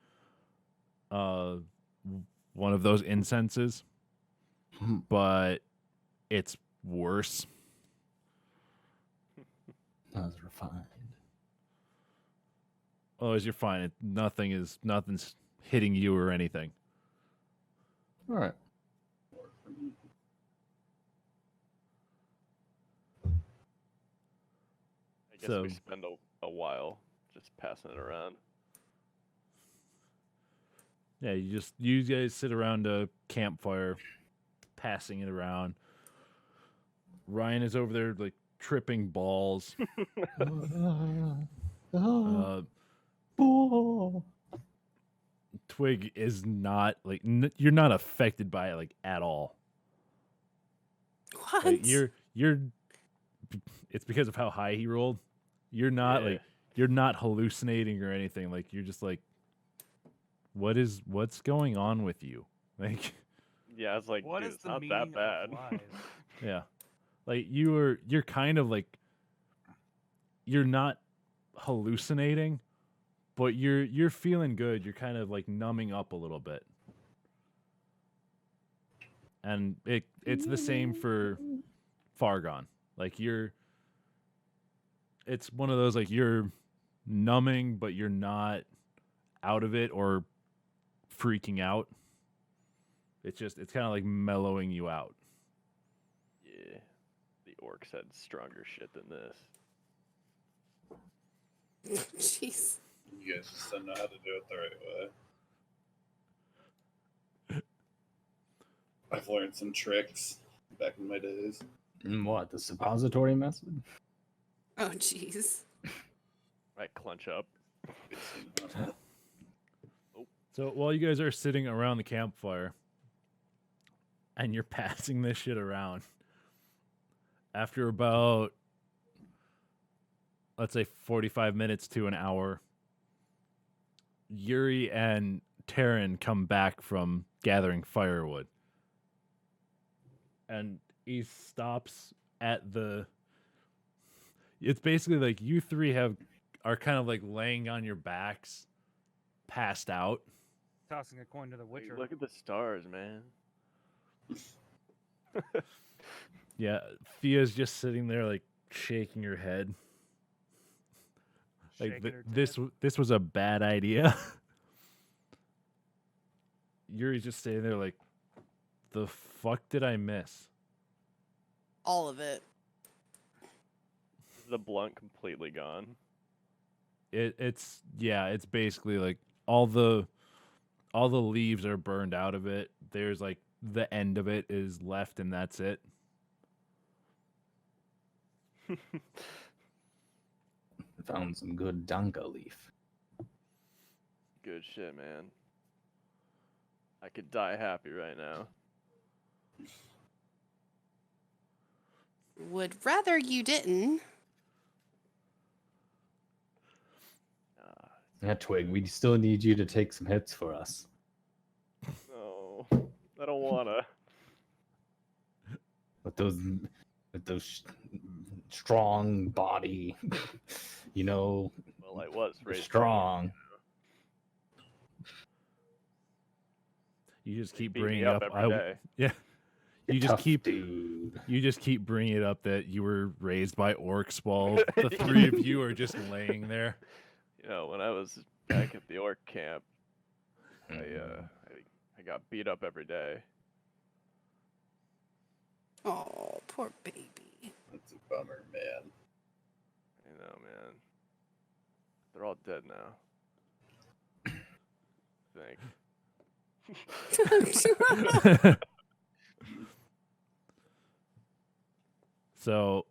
one of those incenses, Hmm. but it's worse. That was refined. Oh, as you're fine. Nothing's hitting you or anything. All right. I guess So- we spend a while just passing it around. Yeah, you guys sit around a campfire, passing it around. Ryan is over there like tripping balls. Uh, Twig is not like you're not affected by it like at all. What? Like, you're. It's because of how high he rolled. You're not Yeah. like you're not hallucinating or anything. Like you're just like, what's going on with you? Like, Yeah, it's like, What dude, is it's the not meaning that bad. of lies? yeah, like you're kind of like you're not hallucinating, but you're feeling good. You're kind of like numbing up a little bit, and it's the same for Fargon. Like it's one of those like you're numbing, but you're not out of it or freaking out. It's kind of like mellowing you out. Yeah, the orcs had stronger shit than this. Jeez. You guys just don't know how to do it the right way. I've learned some tricks back in my days. What, the suppository method? Oh, jeez. Right, clench up. So while you guys are sitting around the campfire and you're passing this shit around, after about, let's say, 45 minutes to an hour, Yuri and Taryn come back from gathering firewood. And he stops at the... It's basically like you three are kind of like laying on your backs, passed out. Tossing a coin to the Hey, Witcher. look at the stars, man. Yeah, Thea's just sitting there like shaking her head. Like Shaking her this was a bad idea. Yuri's just sitting there like, the fuck did I miss? All of it. Is the blunt completely gone? It's basically like all the leaves are burned out of it. There's like the end of it is left and that's it. Found some good danka leaf. Good shit, man. I could die happy right now. Would rather you didn't. Yeah, Twig, we still need you to take some hits for us. No, I don't wanna. With those strong body, you know, Well, I was you're raised strong. You just They keep beat me bringing up up every day. yeah. You just Tough keep bringing it up that you were raised by orcs while the three of you are just laying there. You know, when I was back at the orc camp, I got beat up every day. Oh, poor baby. That's a bummer, man. I know, man. They're all dead now. I think. So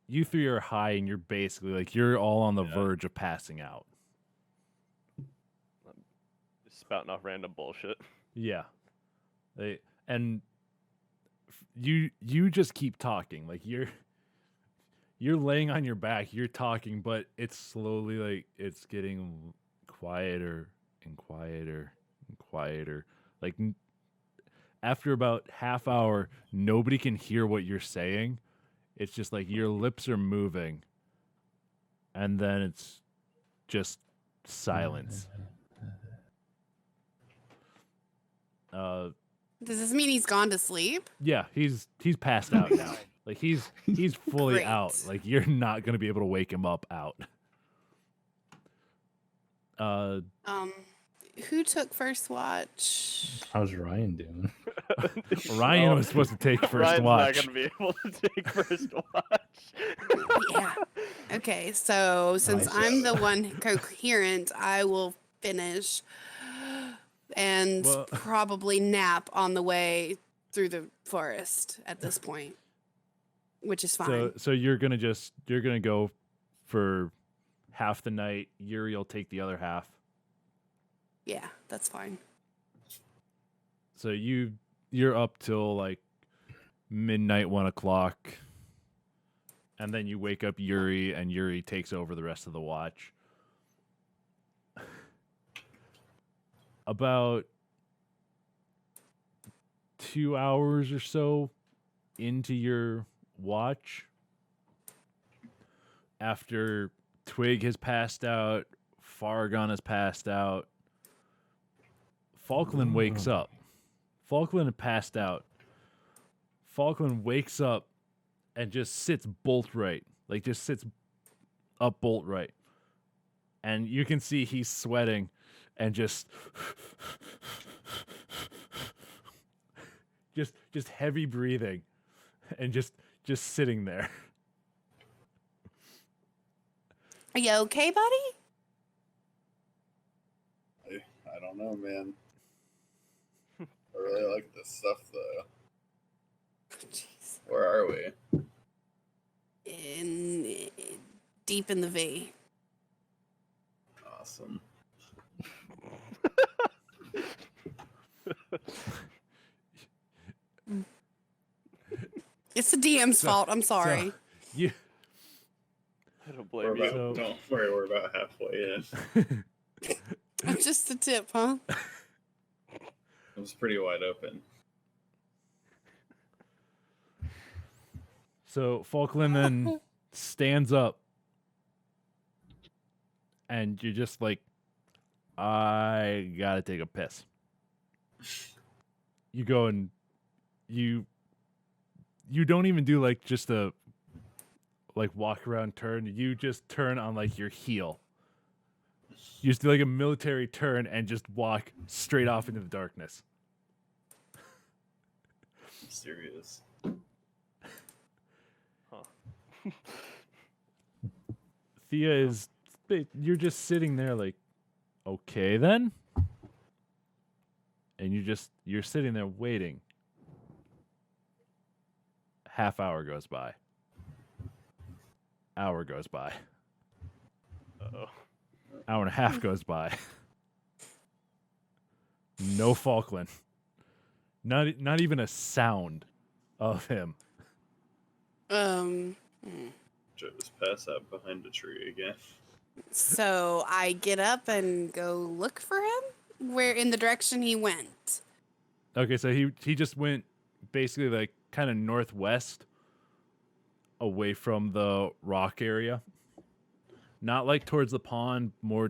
you three are high and you're basically like you're all on the verge of passing out. Just spouting off random bullshit. Yeah. You just keep talking. Like you're laying on your back, you're talking, but it's slowly like it's getting quieter and quieter and quieter. Like after about half hour, nobody can hear what you're saying. It's just like your lips are moving, and then it's just silence. Does this mean he's gone to sleep? Yeah, he's passed out now. Like he's fully Great. out. Like you're not gonna be able to wake him up out. Who took first watch? How's Ryan doing? Ryan Oh, was supposed to take first Ryan's watch. not gonna be able to take first watch. Yeah. Okay, so since Nice. I'm the one coherent, I will finish and Well- probably nap on the way through the forest at this point, which is fine. So you're gonna go for half the night. Yuri will take the other half. Yeah, that's fine. So you're up till like midnight, 1 o'clock, and then you wake up Yuri, and Yuri takes over the rest of the watch. About 2 hours or so into your watch, after Twig has passed out, Fargon has passed out, Falkland wakes up. Falkland had passed out. Falkland wakes up and just sits bolt right. like just sits up bolt right, and you can see he's sweating and just heavy breathing and just sitting there. Are you okay, buddy? I don't know, man. I really like this stuff, though. Jeez. Where are we? Deep in the V. Awesome. It's the DM's fault. I'm sorry. You I don't We're blame about, you. don't worry, we're about halfway in. Just a tip, huh? It was pretty wide open. So Falkland then stands up, and you're just like, I gotta take a piss. You go and you don't even do like just a like walk around turn. You just turn on like your heel. You just do like a military turn and just walk straight off into the darkness. I'm serious. Thea is, you're just sitting there like, okay then? And you're sitting there waiting. Half hour goes by. Hour goes by. Uh-oh. Hour and a half goes by. No Falkland. Not even a sound of him. Just pass out behind a tree again. So I get up and go look for him. Where in the direction he went? Okay, so he just went basically like kind of northwest away from the rock area. Not like towards the pond, more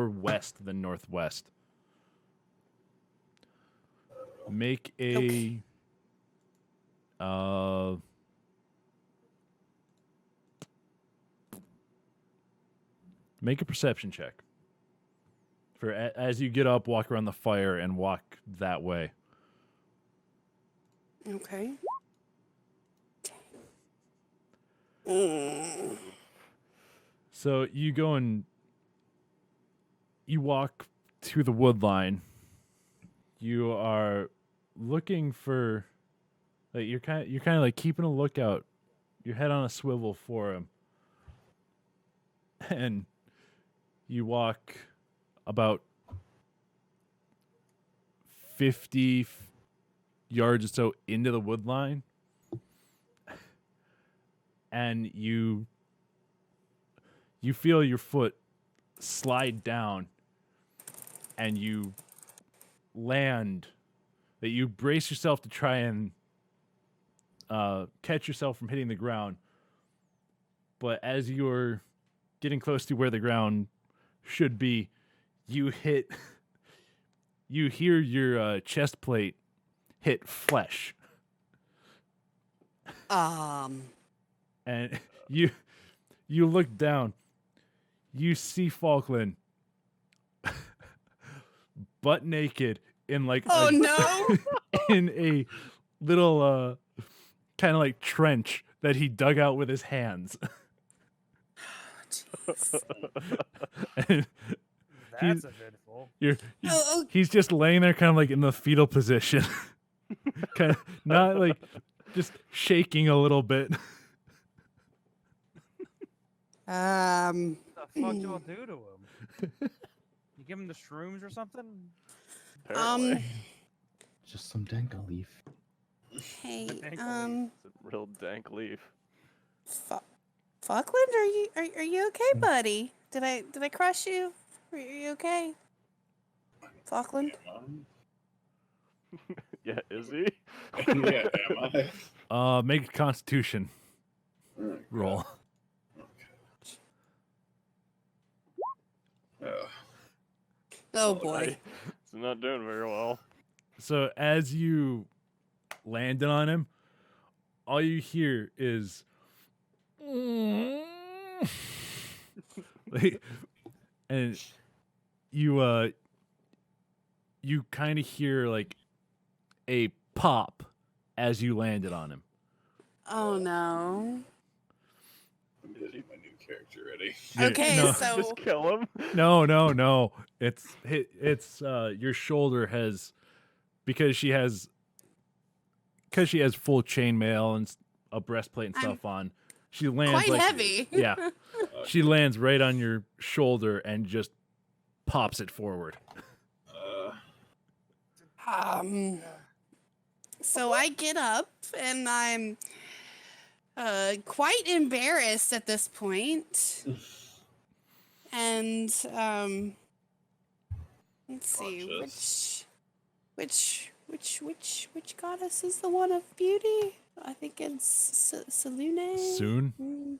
west than northwest. Make a Okay. Make a perception check. For as you get up, walk around the fire and walk that way. Okay. So you go and you walk to the wood line. You are looking for, like you're kind of like keeping a lookout, your head on a swivel for him, and you walk about 50 yards or so into the wood line, and you feel your foot slide down, and you land, that you brace yourself to try and catch yourself from hitting the ground. But as you're getting close to where the ground should be, you hear your chest plate hit flesh. And you look down. You see Falkland butt naked in like Oh no! in a little kind of like trench that he dug out with his hands. And That's eventful. he's just laying there kind of like in the fetal position. Kind of not like just shaking a little bit. What the fuck do I do to him? You give him the shrooms or something? Apparently. Just some dank leaf. Hey, Thank It's a real dank leaf. Falkland, are you okay, buddy? Did I crush you? Are you okay? Falkland? Yeah, is he? Yeah, am I? Make a Constitution Oh, roll. Ugh. Oh boy. It's not doing very well. So as you landed on him, all you hear is Like, and you kind of hear like a pop as you landed on him. Oh no. I'm getting my new character ready. Yeah, Okay, no, so Just kill him. no. It's your shoulder has because she has full chainmail and a breastplate and I'm stuff on. She lands quite like heavy. yeah. She lands right on your shoulder and just pops it forward. So I get up and I'm quite embarrassed at this point. And let's see which goddess is the one of beauty? I think it's Salune. Soon?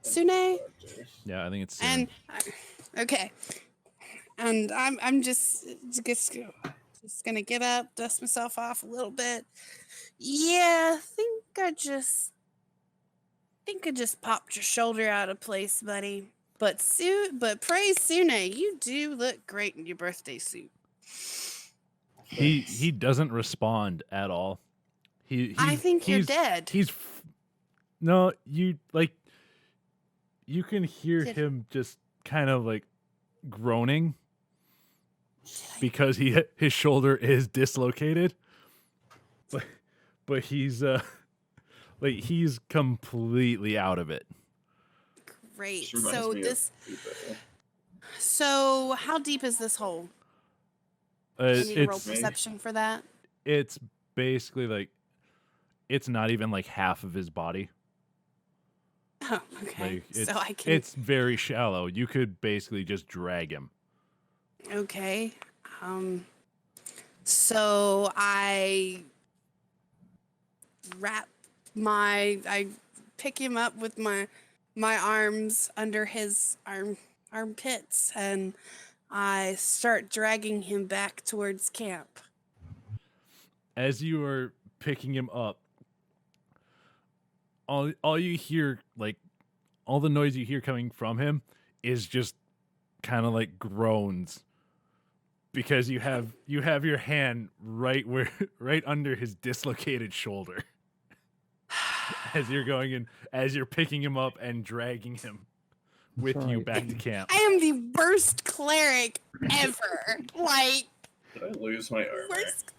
Sune. Yeah, I think it's soon. And okay, and I'm just gonna get up, dust myself off a little bit. Yeah, I think I just popped your shoulder out of place, buddy. But praise Sune, you do look great in your birthday suit. He doesn't respond at all. I think you're dead. No, you can hear Did- him just kind of like groaning because his shoulder is dislocated. But he's like he's completely out of it. Great. This reminds me of Uber. So how deep is this hole? I need to roll It's perception for that. it's basically like it's not even like half of his body. Oh, okay. Like it's, So I can. it's very shallow. You could basically just drag him. Okay. So I pick him up with my arms under his armpits and I start dragging him back towards camp. As you are picking him up, all you hear, like all the noise you hear coming from him is just kind of like groans because you have your hand right under his dislocated shoulder as you're picking him up and dragging him with you Sorry. back to camp. I am the worst cleric ever. Like, Did I lose my armor? worst.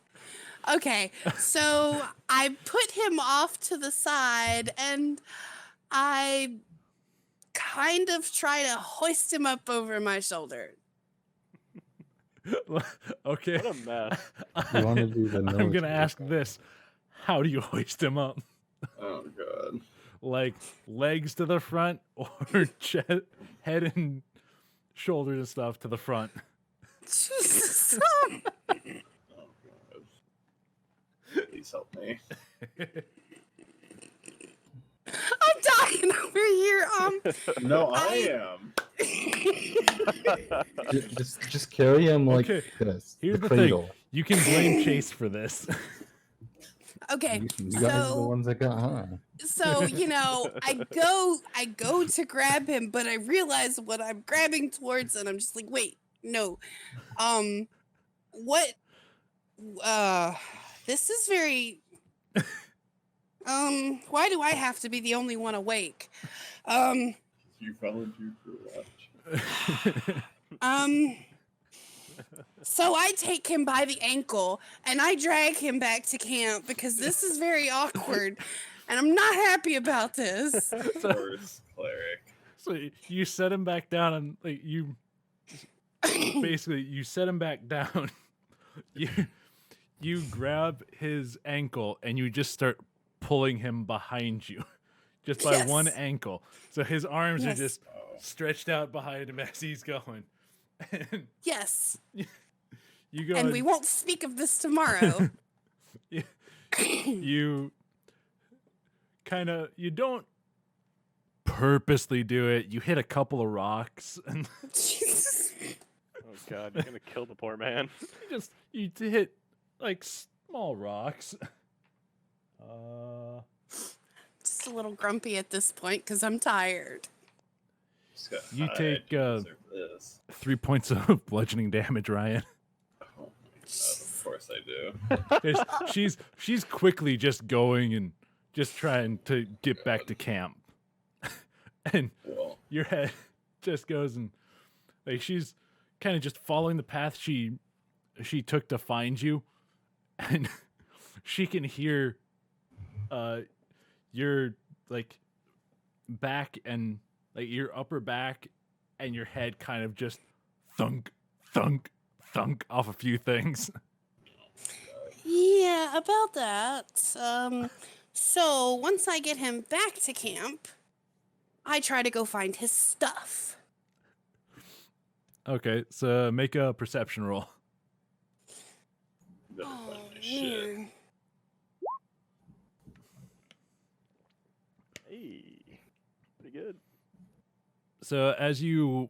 Okay, so I put him off to the side and I kind of try to hoist him up over my shoulder. Okay. What a mess. You want to do the I'm gonna military ask stuff. this: how do you hoist him up? Oh god. Like legs to the front, or head and shoulders and stuff to the front? Jesus. Oh god. Please help me. I'm dying over here. No, I am. Just carry him like Okay, this. here's the cradle. thing: you can blame Chase for this. Okay, You guys are the so ones that got high. I go to grab him, but I realize what I'm grabbing towards, and I'm just like, wait, no, what? This is very. Why do I have to be the only one awake? You volunteered for watch. So I take him by the ankle and I drag him back to camp because this is very awkward and I'm not happy about this. Worst cleric. So you set him back down, and like you basically you set him back down. You grab his ankle and you just start pulling him behind you, just by one Yes. ankle. So his arms are Yes. just stretched out behind him as he's going. And Yes. you go And we won't speak of this tomorrow. you you don't purposely do it. You hit a couple of rocks and Jesus. Oh god, you're gonna kill the poor man. you hit like small rocks. just a little grumpy at this point because I'm tired. Just got You high, take, I deserve this. 3 points of bludgeoning damage, Ryan. Oh my god, of course I do. 'Cause she's quickly just going and just trying to get back to camp. And Well, your head just goes and like she's kind of just following the path she took to find you, and she can hear your like back and like your upper back and your head kind of just thunk thunk thunk off a few things. Yeah, about that. So once I get him back to camp, I try to go find his stuff. Okay, so make a perception roll. better Oh, find my shit. man. Hey, pretty good. So as you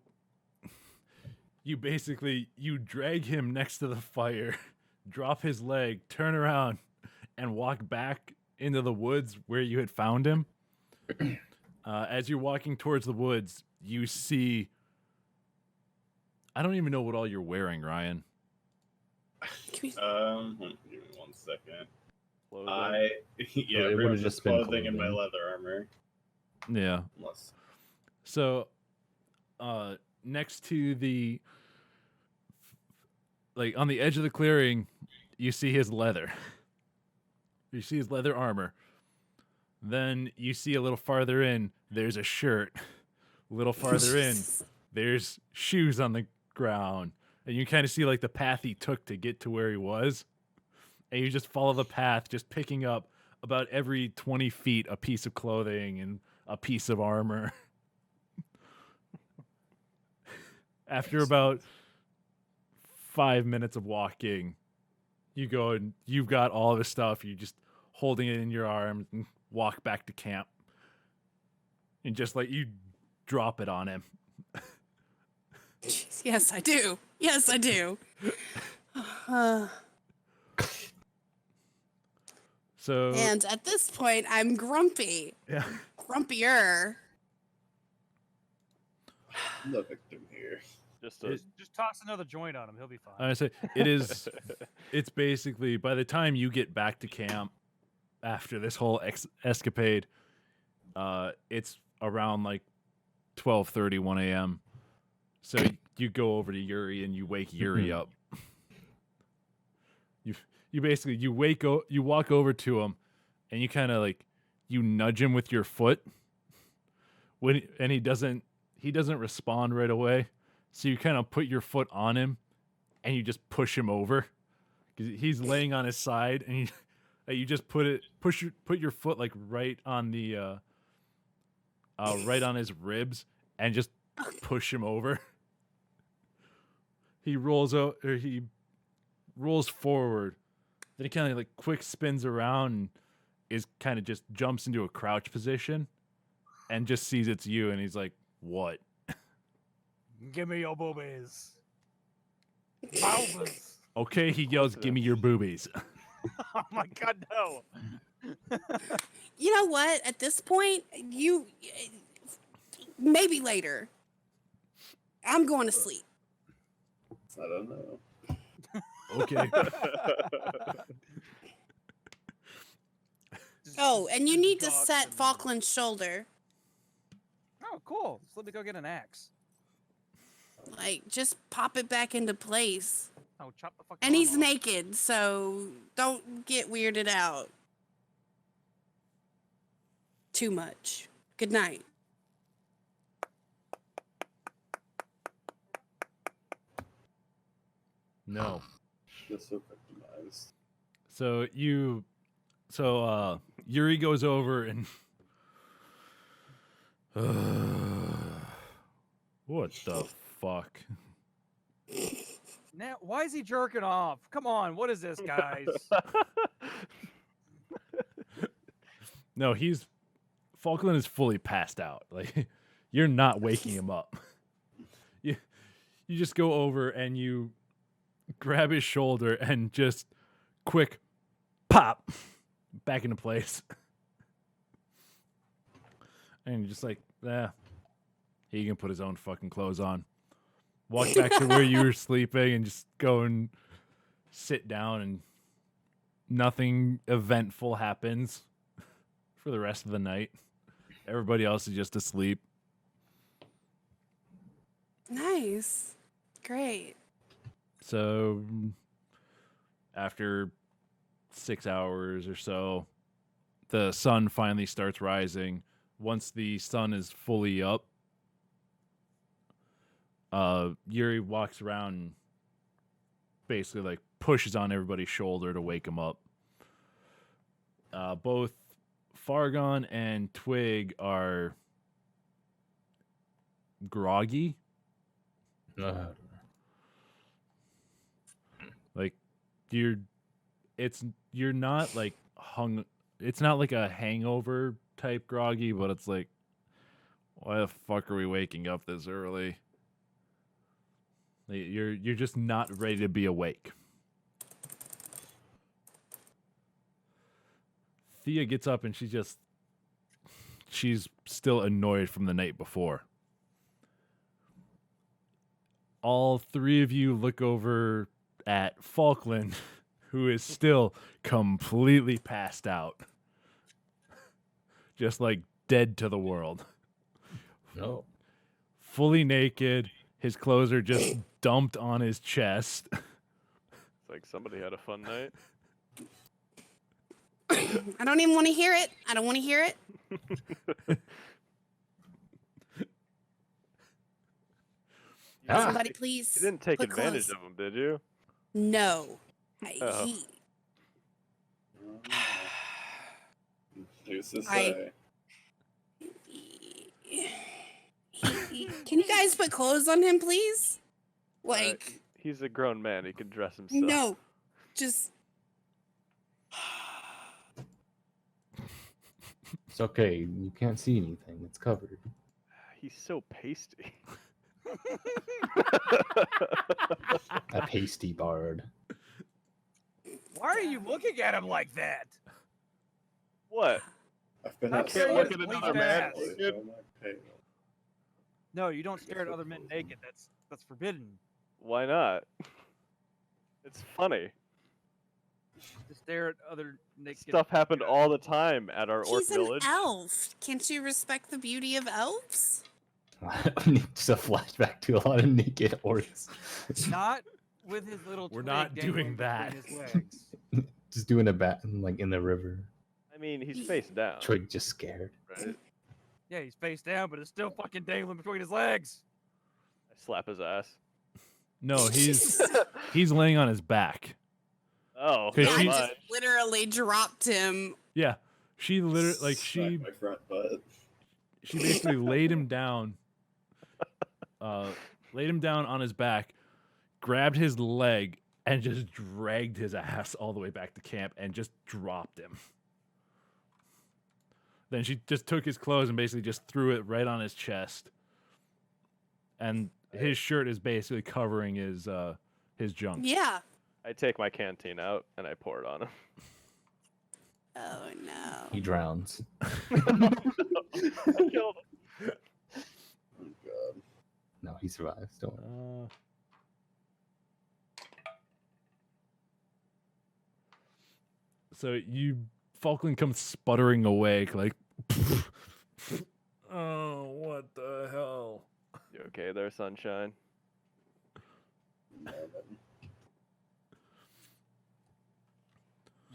basically you drag him next to the fire, drop his leg, turn around, and walk back into the woods where you had found him. As you're walking towards the woods, you see. I don't even know what all you're wearing, Ryan. Can we- Give me 1 second. Clothing. Yeah, it pretty would've much just just been clothing and my clothing. leather armor. Yeah. Unless So, next to the, like on the edge of the clearing, you see his leather. You see his leather armor. Then you see a little farther in, there's a shirt. A little farther in, there's shoes on the ground. And you kind of see like the path he took to get to where he was. And you just follow the path, just picking up about every 20 feet a piece of clothing and a piece of armor. After about 5 minutes of walking, you go and you've got all the stuff. You're just holding it in your arms and walk back to camp. And just like you drop it on him. Jeez, yes, I do. Yes, I do. Uh, So and at this point, I'm grumpy. yeah. Grumpier. the victim here. Just Just toss another joint on him. He'll be fine. I say it's basically by the time you get back to camp after this whole escapade, it's around like 12:30, 1 a.m. So you go over to Yuri and you wake Yuri up. You basically you walk over to him and you kind of like you nudge him with your foot and he doesn't respond right away. So you kind of put your foot on him and you just push him over because he's laying on his side and you just put your foot like right on the right on his ribs and just push him over. He rolls forward. Then he kind of like quick spins around and is kind of just jumps into a crouch position and just sees it's you and he's like, "What?" Give me your boobies. Boobies. Okay, he yells, "Give me your boobies." Oh my god, no. You know what? At this point, maybe later. I'm going to sleep. I don't know. Okay. Oh, and you need to Dogs set and- Falkland's shoulder. Oh, cool. Just let me go get an axe. Like, just pop it back into place. Oh, chop the fucking And he's arm off. naked, so don't get weirded out too much. Good night. No. Just so victimized. So Yuri goes over and what the fuck? Now, why is he jerking off? Come on, what is this, guys? No, Falkland is fully passed out. Like you're not waking him up. You just go over and you grab his shoulder and just quick pop back into place. And you're just like, he can put his own fucking clothes on. Walk back to where you were sleeping and just go and sit down, and nothing eventful happens for the rest of the night. Everybody else is just asleep. Nice. Great. So after 6 hours or so, the sun finally starts rising. Once the sun is fully up, Yuri walks around and basically like pushes on everybody's shoulder to wake him up. Both Fargon and Twig are groggy. Like you're not like hung. It's not like a hangover type groggy, but it's like, why the fuck are we waking up this early? Like, you're just not ready to be awake. Thea gets up and she's still annoyed from the night before. All three of you look over at Falkland, who is still completely passed out. Just like dead to the world. No. Fully naked. His clothes are just dumped on his chest. It's like somebody had a fun night. I don't even want to hear it. I don't want to hear it. Somebody please. You didn't take put advantage clothes. of him, did you? No. Oh. Who's to I- say? Can you guys put clothes on him, please? Like, He's a grown man. He can dress himself. no. Just. It's okay. You can't see anything. It's covered. He's so pasty. A pasty bard. Why are you looking at him like that? What? I've been I outside. can't look at with another my man family, naked. so I'm not paying. No, you don't stare at other men naked. That's forbidden. Why not? It's funny. To stare at other naked Stuff happened all the time at our orc He's an village. elf. Can't you respect the beauty of elves? Just a flashback to a lot of naked orcs. Not with his little. We're twig not dangling doing that. between his legs. Just doing a bat like in the river. I mean, he's face down. Twig just scared. Right? Yeah, he's face down, but it's still fucking dangling between his legs. I slap his ass. No, he's laying on his back. Oh, 'Cause never I she- just mind. literally dropped him. Yeah, she literally like Smack my front butt. she basically laid him down on his back, grabbed his leg, and just dragged his ass all the way back to camp and just dropped him. Then she just took his clothes and basically just threw it right on his chest. And his shirt is basically covering his junk. Yeah. I take my canteen out and I pour it on him. Oh no. He drowns. I killed him. Oh god. No, he survives. Don't worry. So Falkland comes sputtering away, like, oh, what the hell? You okay there, sunshine? No, but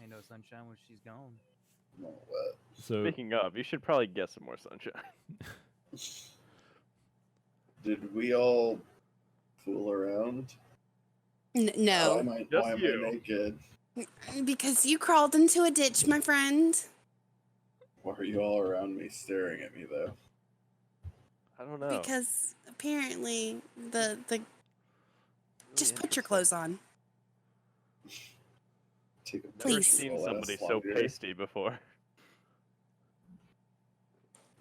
Ain't no sunshine when she's gone. I'm all wet. So Speaking of, you should probably get some more sunshine. Did we all fool around? Why No. am I, Just why am you. I naked? Because you crawled into a ditch, my friend. Why are you all around me staring at me though? I don't know. Because apparently the Really just put your clothes on. Take a Never Please. seen Will last somebody so longer. pasty before.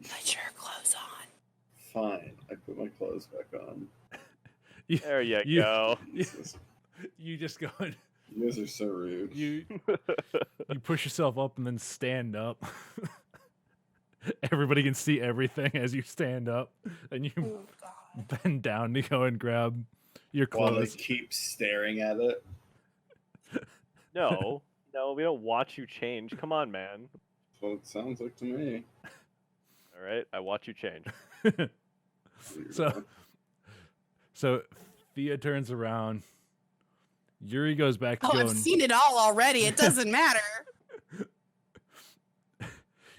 Put your clothes on. Fine. I put my clothes back on. There you You- go. you just go and You guys are so rude. you push yourself up and then stand up. Everybody can see everything as you stand up, and you Oh, God. bend down to go and grab your While they clothes. keep staring at it. No, no, we don't watch you change. Come on, man. That's what it sounds like to me. All right, I watch you change. So Thea turns around. Yuri goes back to Oh, going. I've seen it all already. It doesn't matter.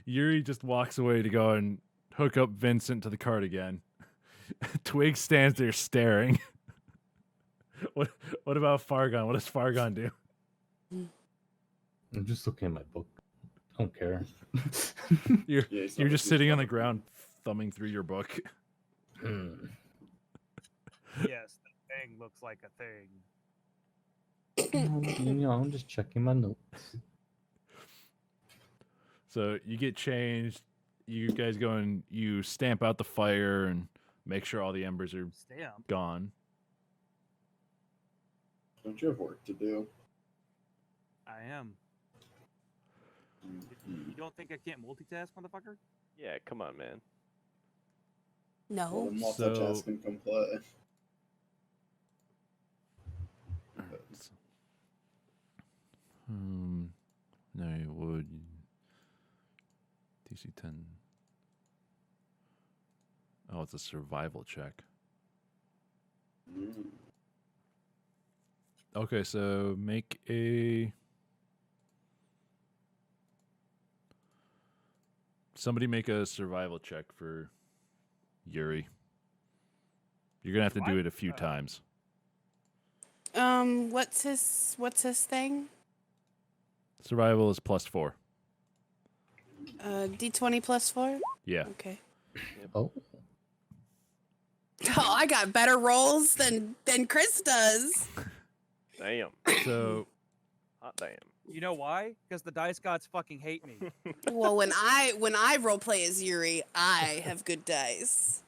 Yuri just walks away to go and hook up Vincent to the cart again. Twig stands there staring. What about Fargon? What does Fargon do? I'm just looking at my book. I don't care. You're Yeah, he's you're not just like sitting he's on the not- ground thumbing through your book. Hmm. Yes, the thing looks like a thing. I'm just checking my notes. So you get changed. You guys go and you stamp out the fire and make sure all the embers are Stamp. gone. Don't you have work to do? I am. You don't think I can't multitask, motherfucker? Yeah, come on, man. Well, No. then multitasking can play. No, you would. DC 10. Oh, it's a survival check. Mm. Okay, so make a. Somebody make a survival check for Yuri. You're gonna have to do it a few times. What's his thing? Survival is +4. D20 plus 4? Yeah. Okay. Oh, Oh, I got better rolls than Chris does. Damn. So Hot damn. You know why? Because the dice gods fucking hate me. Well, when I role play as Yuri, I have good dice.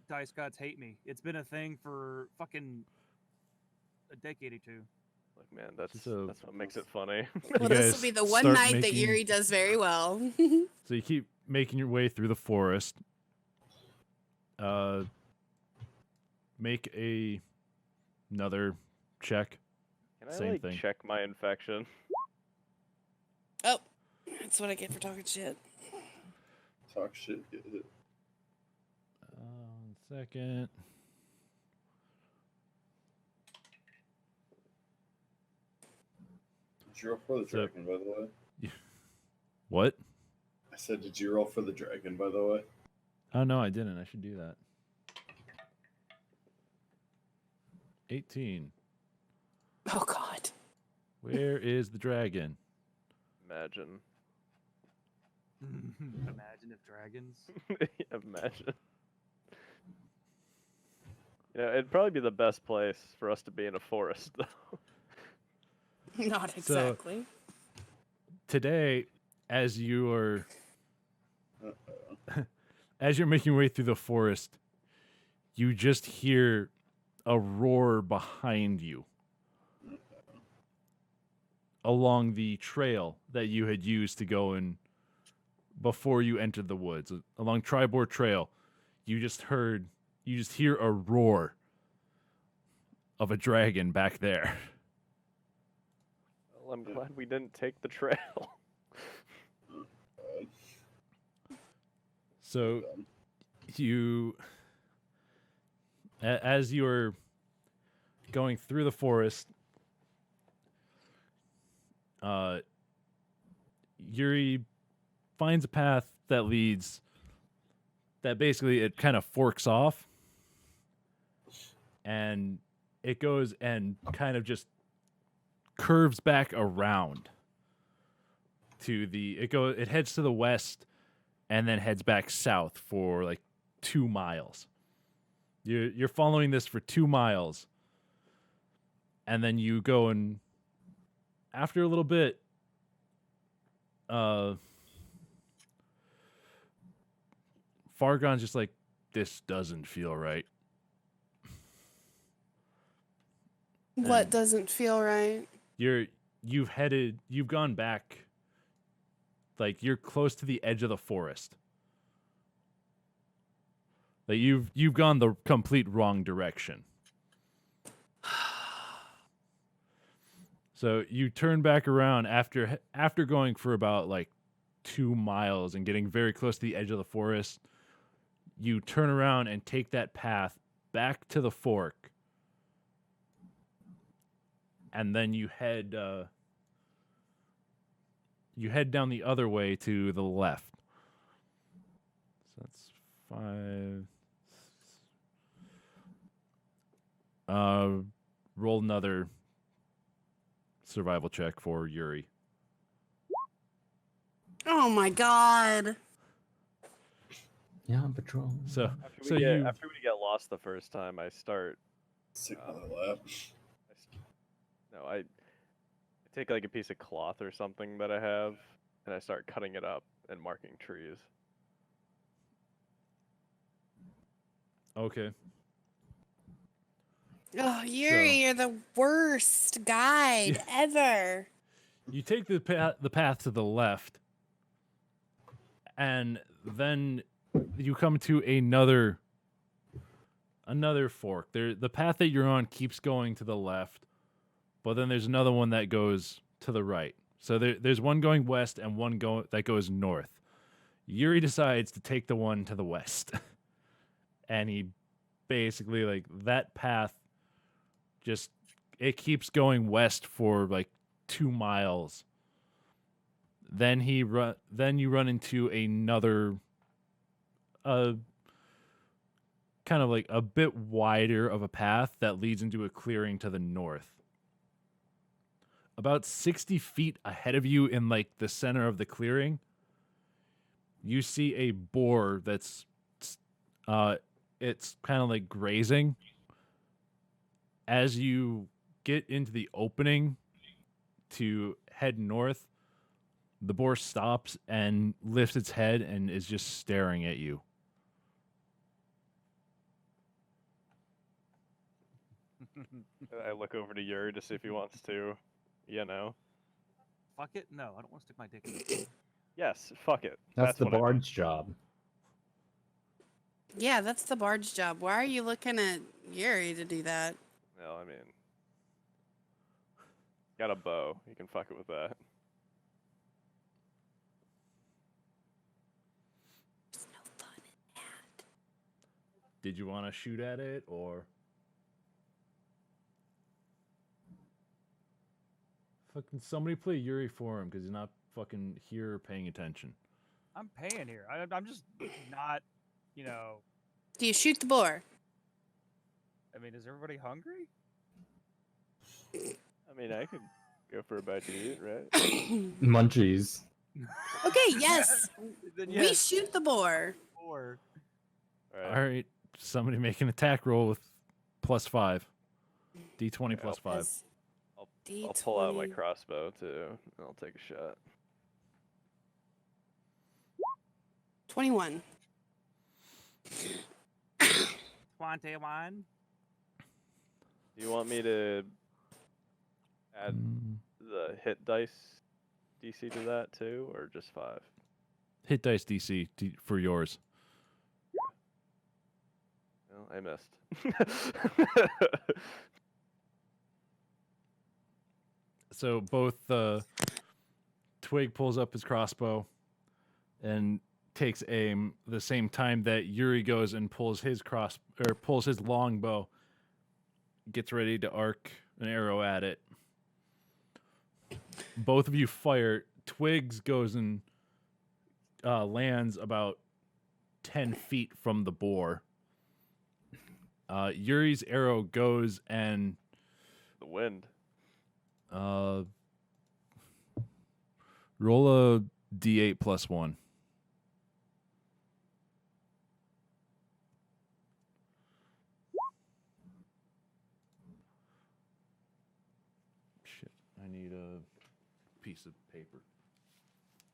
Dice gods hate me. It's been a thing for fucking a decade or two. Look, man, that's So- what makes it funny. Well, You this guys will be the one start night that making- Yuri does very well. So you keep making your way through the forest. Make another check. Can I Same like thing. check my infection? Oh, that's what I get for talking shit. Talk shit. Get it. 1 second. Did you roll for the So- dragon, by the way? What? I said, did you roll for the dragon, by the way? Oh no, I didn't. I should do that. 18. Oh God. Where is the dragon? Imagine. Imagine if dragons. Imagine. You know, it'd probably be the best place for us to be in a forest, though. Not exactly. Today, as you are Uh-oh. as you're making your way through the forest, you just hear a roar behind you along the trail that you had used to go in before you entered the woods. Along Tribord Trail, you just hear a roar of a dragon back there. Well, I'm glad we didn't take the trail. So you as you're going through the forest, Yuri finds a path that basically it kind of forks off, and it goes and kind of just curves back around to it heads to the west and then heads back south for like 2 miles. You're following this for 2 miles, and then you go and after a little bit, Fargon's just like, this doesn't feel right. What And- doesn't feel right? You've gone back, like you're close to the edge of the forest, Like you've gone the complete wrong direction. So you turn back around after going for about like 2 miles and getting very close to the edge of the forest. You turn around and take that path back to the fork, and then you head down the other way to the left. So that's 5. Roll another survival check for Yuri. Oh my god. Yeah, patrol. So After we get lost the first time, I start. Sick on the lap. I take like a piece of cloth or something that I have, and I start cutting it up and marking trees. Okay. Oh, Yuri, you're the worst guide ever. You take the path to the left, and then you come to another fork. The path that you're on keeps going to the left, but then there's another one that goes to the right. So there's one going west and one that goes north. Yuri decides to take the one to the west, and he basically, like, that path it keeps going west for like 2 miles. Then you run into another kind of like a bit wider of a path that leads into a clearing to the north. About 60 feet ahead of you, in like the center of the clearing, you see a boar that's it's kind of like grazing. As you get into the opening to head north, the boar stops and lifts its head and is just staring at you. I look over to Yuri to see if he wants to, Fuck it. No, I don't want to stick my dick in it. Yes, fuck it. That's the what I meant. bard's job. Yeah, that's the bard's job. Why are you looking at Yuri to do that? No, I mean, got a bow. You can fuck it with that. There's no fun in that. Did you want to shoot at it, or fucking somebody play Yuri for him because he's not fucking here paying attention? I'm paying here. I'm just not, Do you shoot the boar? I mean, is everybody hungry? I mean, I could go for a bite to eat, right? Munchies. Okay, yes. Then We yes, shoot the boar. or All right, somebody make an attack roll with +5. D20 plus 5. Yes. I'll pull out my D20. crossbow too, and I'll take a shot. 21. 21. Do you want me to add the hit dice DC to that too, or just 5? Hit dice DC for yours. Well, I missed. So both Twig pulls up his crossbow and takes aim the same time that Yuri goes and pulls his longbow, gets ready to arc an arrow at it. Both of you fire. Twigs goes and lands about 10 feet from the boar. Yuri's arrow goes and The wind. roll a d8 plus 1. Shit, I need a piece of paper.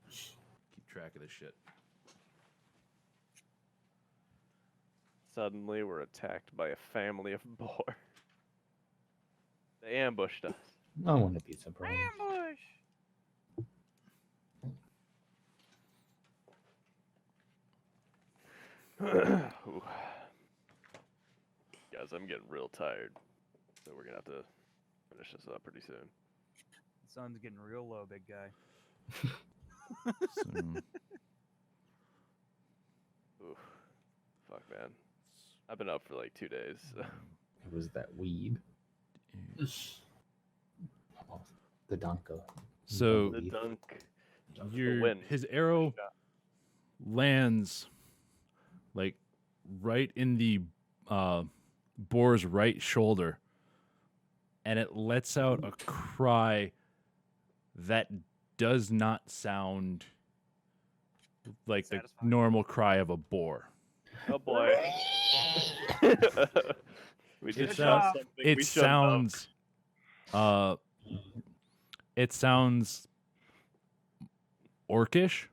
Keep track of this shit. Suddenly, we're attacked by a family of boar. They ambushed us. I want to be surprised. Ambush. Ooh. Guys, I'm getting real tired, so we're gonna have to finish this up pretty soon. The sun's getting real low, big guy. So, Oof. Fuck, man. I've been up for like 2 days. So. It was that weed. Oh, the Donko. So The dunk. your his arrow lands like right in the boar's right shoulder, and it lets out a cry that does not sound like the Satisfying. normal cry of a boar. Oh boy. We It just sounds- shot something. It we shouldn't have. sounds it sounds orcish.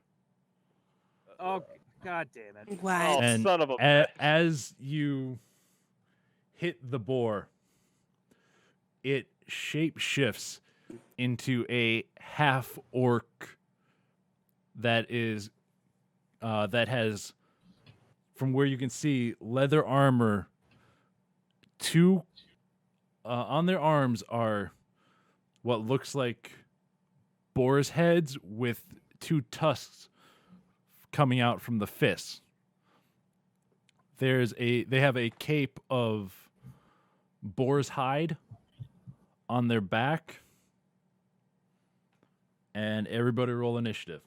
Oh, god damn it. What? Oh, And son of a bitch. as you hit the boar, it shape shifts into a half orc that is that has, from where you can see, leather armor. Two on their arms are what looks like boar's heads with two tusks coming out from the fists. They have a cape of boar's hide on their back, and everybody roll initiative.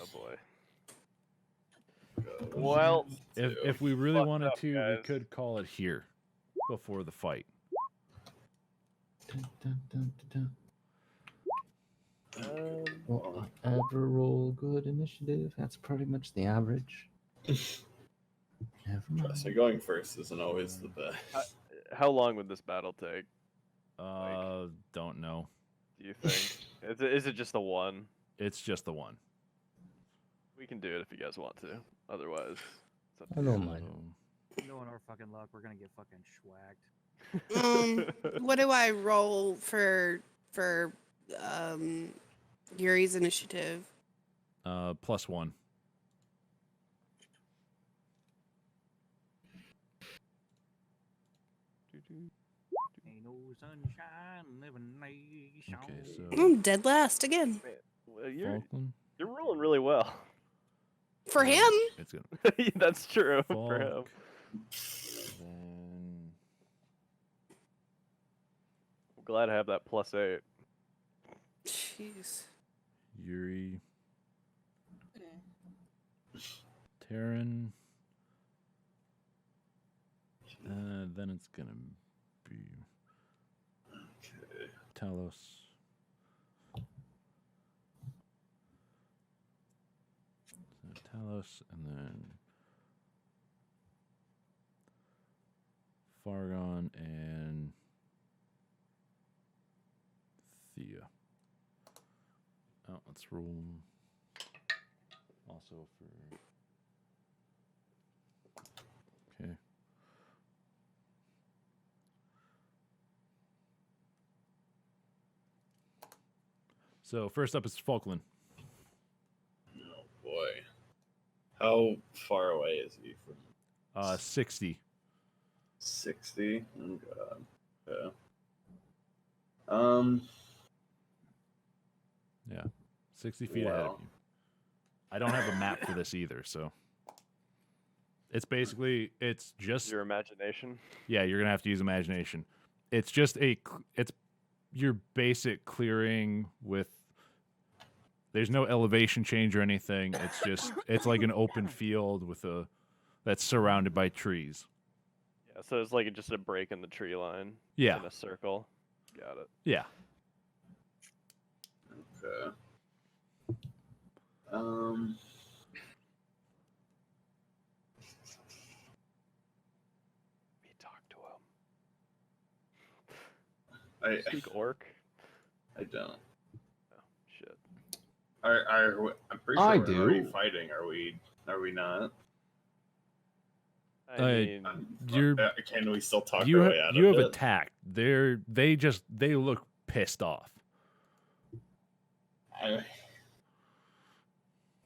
Oh boy. Well, If we really Fucked wanted up, to, we guys. could call it here before the fight. Dun, dun, dun, dun, dun. um, Well, ever roll good initiative. That's pretty much the average. Never Trust me, mind. going first isn't always the best. how long would this battle take? Don't know. Do you think? Is it just the one? It's just the one. We can do it if you guys want to. Otherwise, it's up I to don't you. mind. Knowing our fucking luck, we're gonna get fucking schwagged. What do I roll for Yuri's initiative? +1. Ain't no sunshine living nation. Okay, so I'm dead last again. Well, you're Falkland. you're rolling really well. For him? It's gonna That's true for him. Falk. Then I'm glad to have that +8. Jeez. Yuri, Terran. Then it's gonna be Okay. Talos. So Talos, and then Fargon and Thea. Oh, let's roll also for. Okay. So first up is Falkland. Oh boy. How far away is he from 60. 60? Oh god. Yeah. Yeah. 60 feet ahead of Wow. you. I don't have a map for this either, so it's basically it's just Your imagination. yeah, you're gonna have to use imagination. It's just it's your basic clearing with there's no elevation change or anything. It's just it's like an open field with that's surrounded by trees. Yeah, so it's like just a break in the tree line. Yeah. In a circle. Got it. Yeah. Okay. Me talk to him. I Speak orc. I don't. Oh shit. I'm pretty sure I we're already do. fighting. Are we not? I mean, Can we still talk You our way out you of have it? attacked. They look pissed off.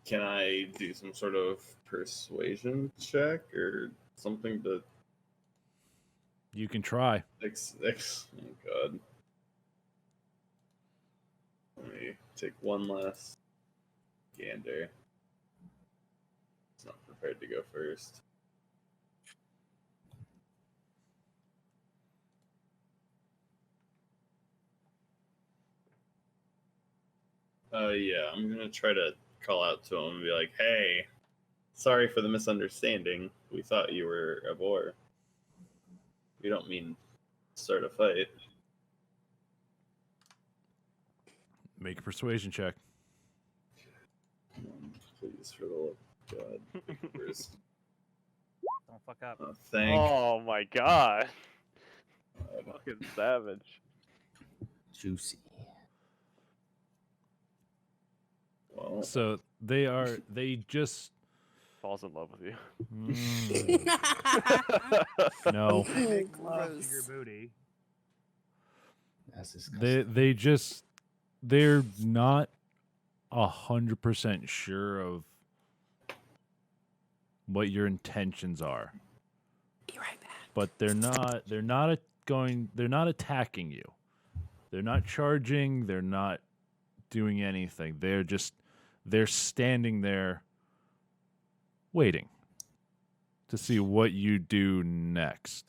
Can I do some sort of persuasion check or something to You can try. Six. Oh god. Let me take one last gander. It's not prepared to go first. Yeah, I'm gonna try to call out to him and be like, "Hey, sorry for the misunderstanding. We thought you were a boar. We don't mean start a fight." Make a persuasion check. Please, for the love of God. First. Don't fuck up. Thank Oh my god. God. Fucking savage. Juicy. Well, So they just Falls in love with you. no. Big love to your Gross. booty. That's disgusting. They're not 100% sure of what your intentions are, Be right back. but they're not attacking you. They're not charging, they're not doing anything. They're standing there waiting to see what you do next.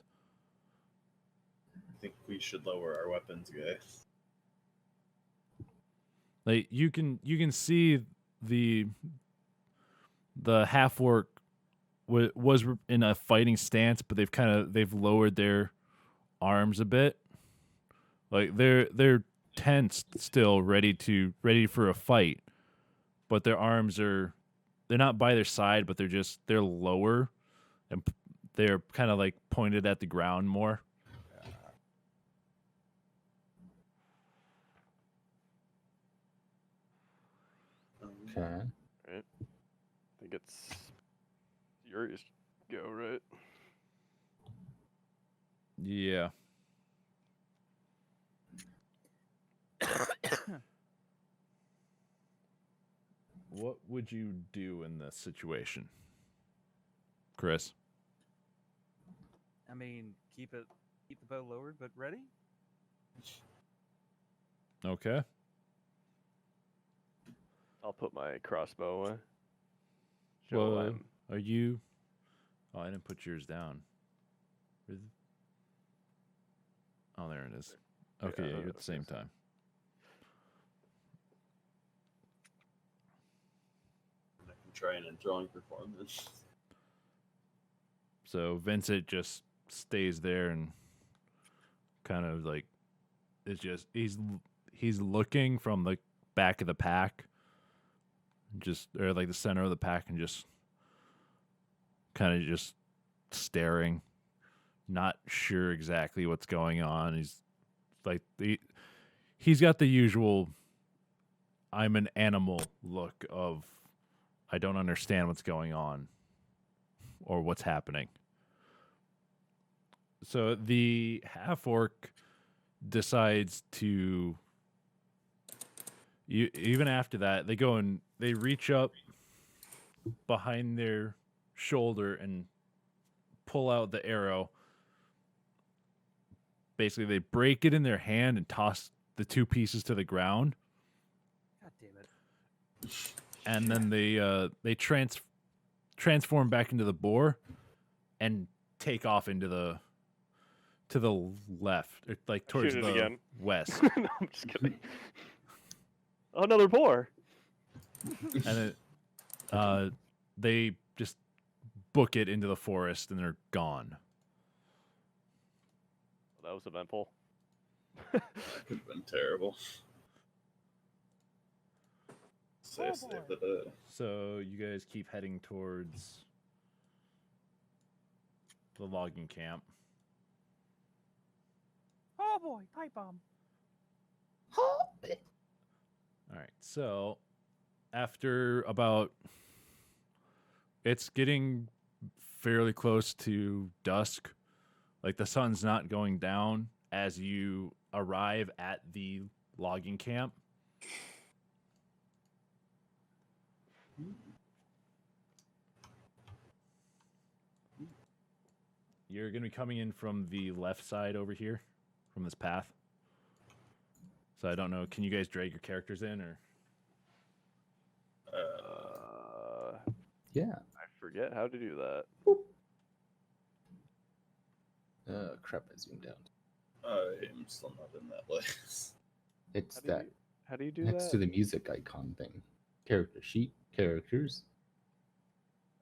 I think we should lower our weapons, guys. Like you can see the half orc was in a fighting stance, but they've lowered their arms a bit. Like they're tensed still, ready for a fight, but their arms they're not by their side, but they're lower, and they're kind of like pointed at the ground more. Okay. Right? I think it's Yuri's go, right? Yeah. What would you do in this situation, Chris? I mean, keep the bow lowered, but ready. Okay. I'll put my crossbow away. Well, I'm are you? Oh, I didn't put yours down. Oh, there it is. Okay, yeah, you're at the same time. I can try an enthralling performance. So Vincent just stays there and kind of like it's just he's looking from the back of the pack, or like the center of the pack, and just kind of just staring, not sure exactly what's going on. He's like he's got the usual I'm an animal look of I don't understand what's going on or what's happening. So the half orc decides to even after that they go and they reach up behind their shoulder and pull out the arrow. Basically, they break it in their hand and toss the two pieces to the ground. God damn it. And then they transform back into the boar and take off into to the left, like towards Shoot it the again. west. No, I'm just kidding. Oh, another boar. And they just book it into the forest and they're gone. That was eventful. That could have been terrible. Say Oh, save boy. the day. So you guys keep heading towards the logging camp. Oh boy, pipe bomb. All right. So after it's getting fairly close to dusk. Like the sun's not going down as you arrive at the logging camp. You're gonna be coming in from the left side over here, from this path. So I don't know. Can you guys drag your characters in, or? Yeah. I forget how to do that. Crap, I zoomed out. I am still not in that list. It's How do that you, how do you do next that? to the music icon thing. Character sheet, characters.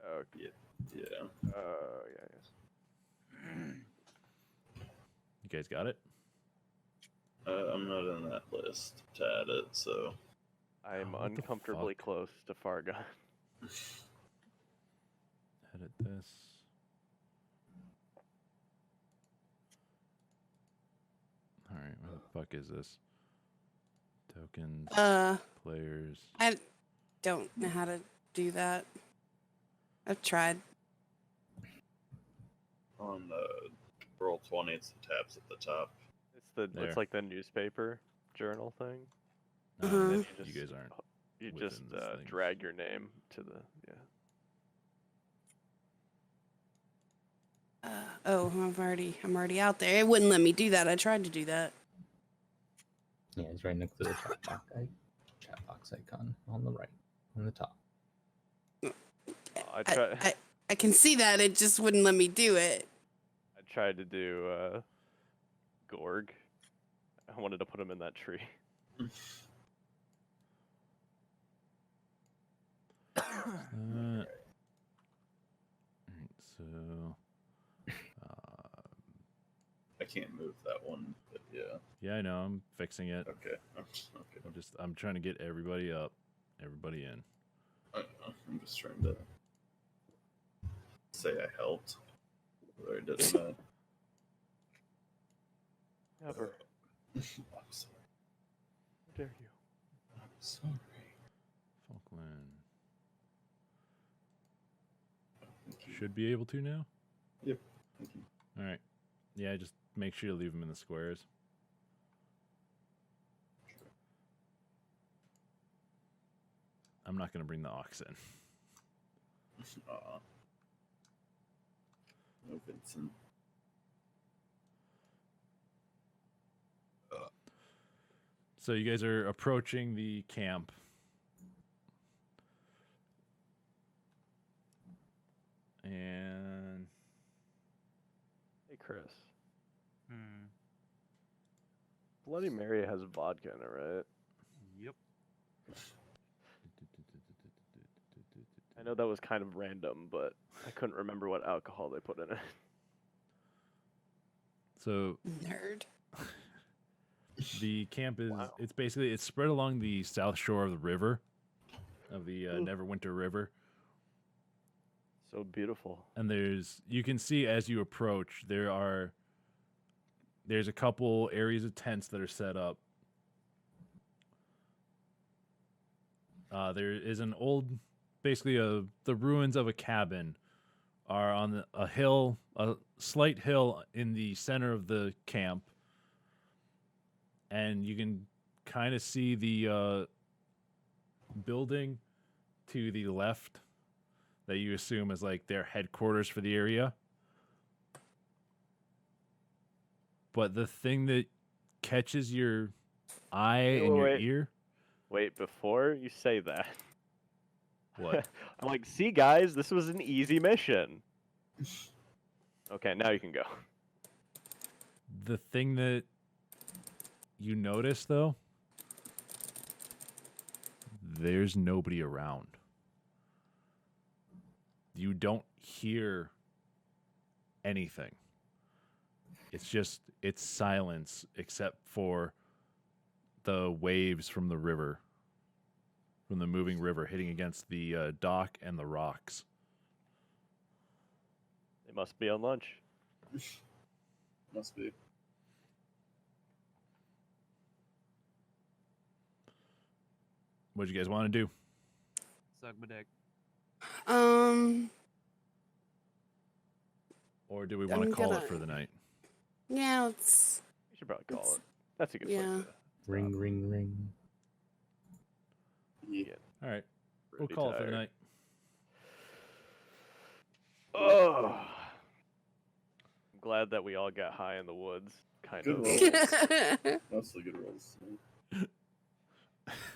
Oh, Yeah. yeah. You guys got it? I'm not in that list to add it, so I am Oh, what the uncomfortably fuck? close to Fargon. Edit this. All right, where the fuck is this? Tokens, players. I don't know how to do that. I've tried. on the roll 20, it's the tabs at the top. There. It's like the newspaper journal thing. Uh-huh. Then You guys aren't. You within just this thing. drag your name to the I'm already out there. It wouldn't let me do that. I tried to do that. Yeah, it's right next to the chat box icon on the right, on the top. I try. I can see that. It just wouldn't let me do it. I tried to do Gorg. I wanted to put him in that tree. Alright, so I can't move that one, but yeah. yeah, I know. I'm fixing it. Okay. Okay. I'm trying to get everybody up, everybody in. I'm just trying to say I helped, but I didn't know. Never. I'm sorry. How dare you? I'm sorry. Falkland should be able to now. Yep. Thank you. All right. Yeah, just make sure you leave them in the squares. I'm not going to bring the ox in. Aw. No, Vincent. So you guys are approaching the camp. And Hey, Chris. Hmm. Bloody Mary has vodka in it, right? Yep. I know that was kind of random, but I couldn't remember what alcohol they put in it. so Nerd. the camp is Wow. it's spread along the south shore of the river, of the Neverwinter River. So beautiful. And you can see as you approach, there's a couple areas of tents that are set up. There is an old, basically the ruins of a cabin are on a hill, a slight hill in the center of the camp. And you can kind of see the building to the left that you assume is like their headquarters for the area. But the thing that catches your eye and your Wait. ear. Wait, before you say that, What? I'm like, see, guys, this was an easy mission. Okay, now you can go. The thing that you notice, though, there's nobody around. You don't hear anything. It's silence except for the waves from the river, from the moving river hitting against the dock and the rocks. They must be on lunch. Must be. What do you guys want to do? Suck my dick. Or do we want to I'm call it gonna- for the night? Yeah, it's You should probably call It's- it. That's a good yeah. place to Ring, ring, ring. Yeah. get All right, we'll really call it for the tired. night. Oh, glad that we all got high in the woods. Kind Good of. roll. Mostly good rolls.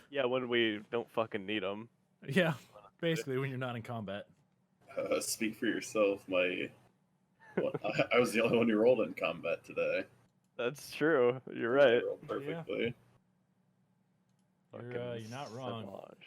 Yeah, when we don't fucking need them. Yeah, basically when you're not in combat. Speak for yourself. I was the only one who rolled in combat today. That's true. You're I right. rolled perfectly. You're not wrong. Samaj.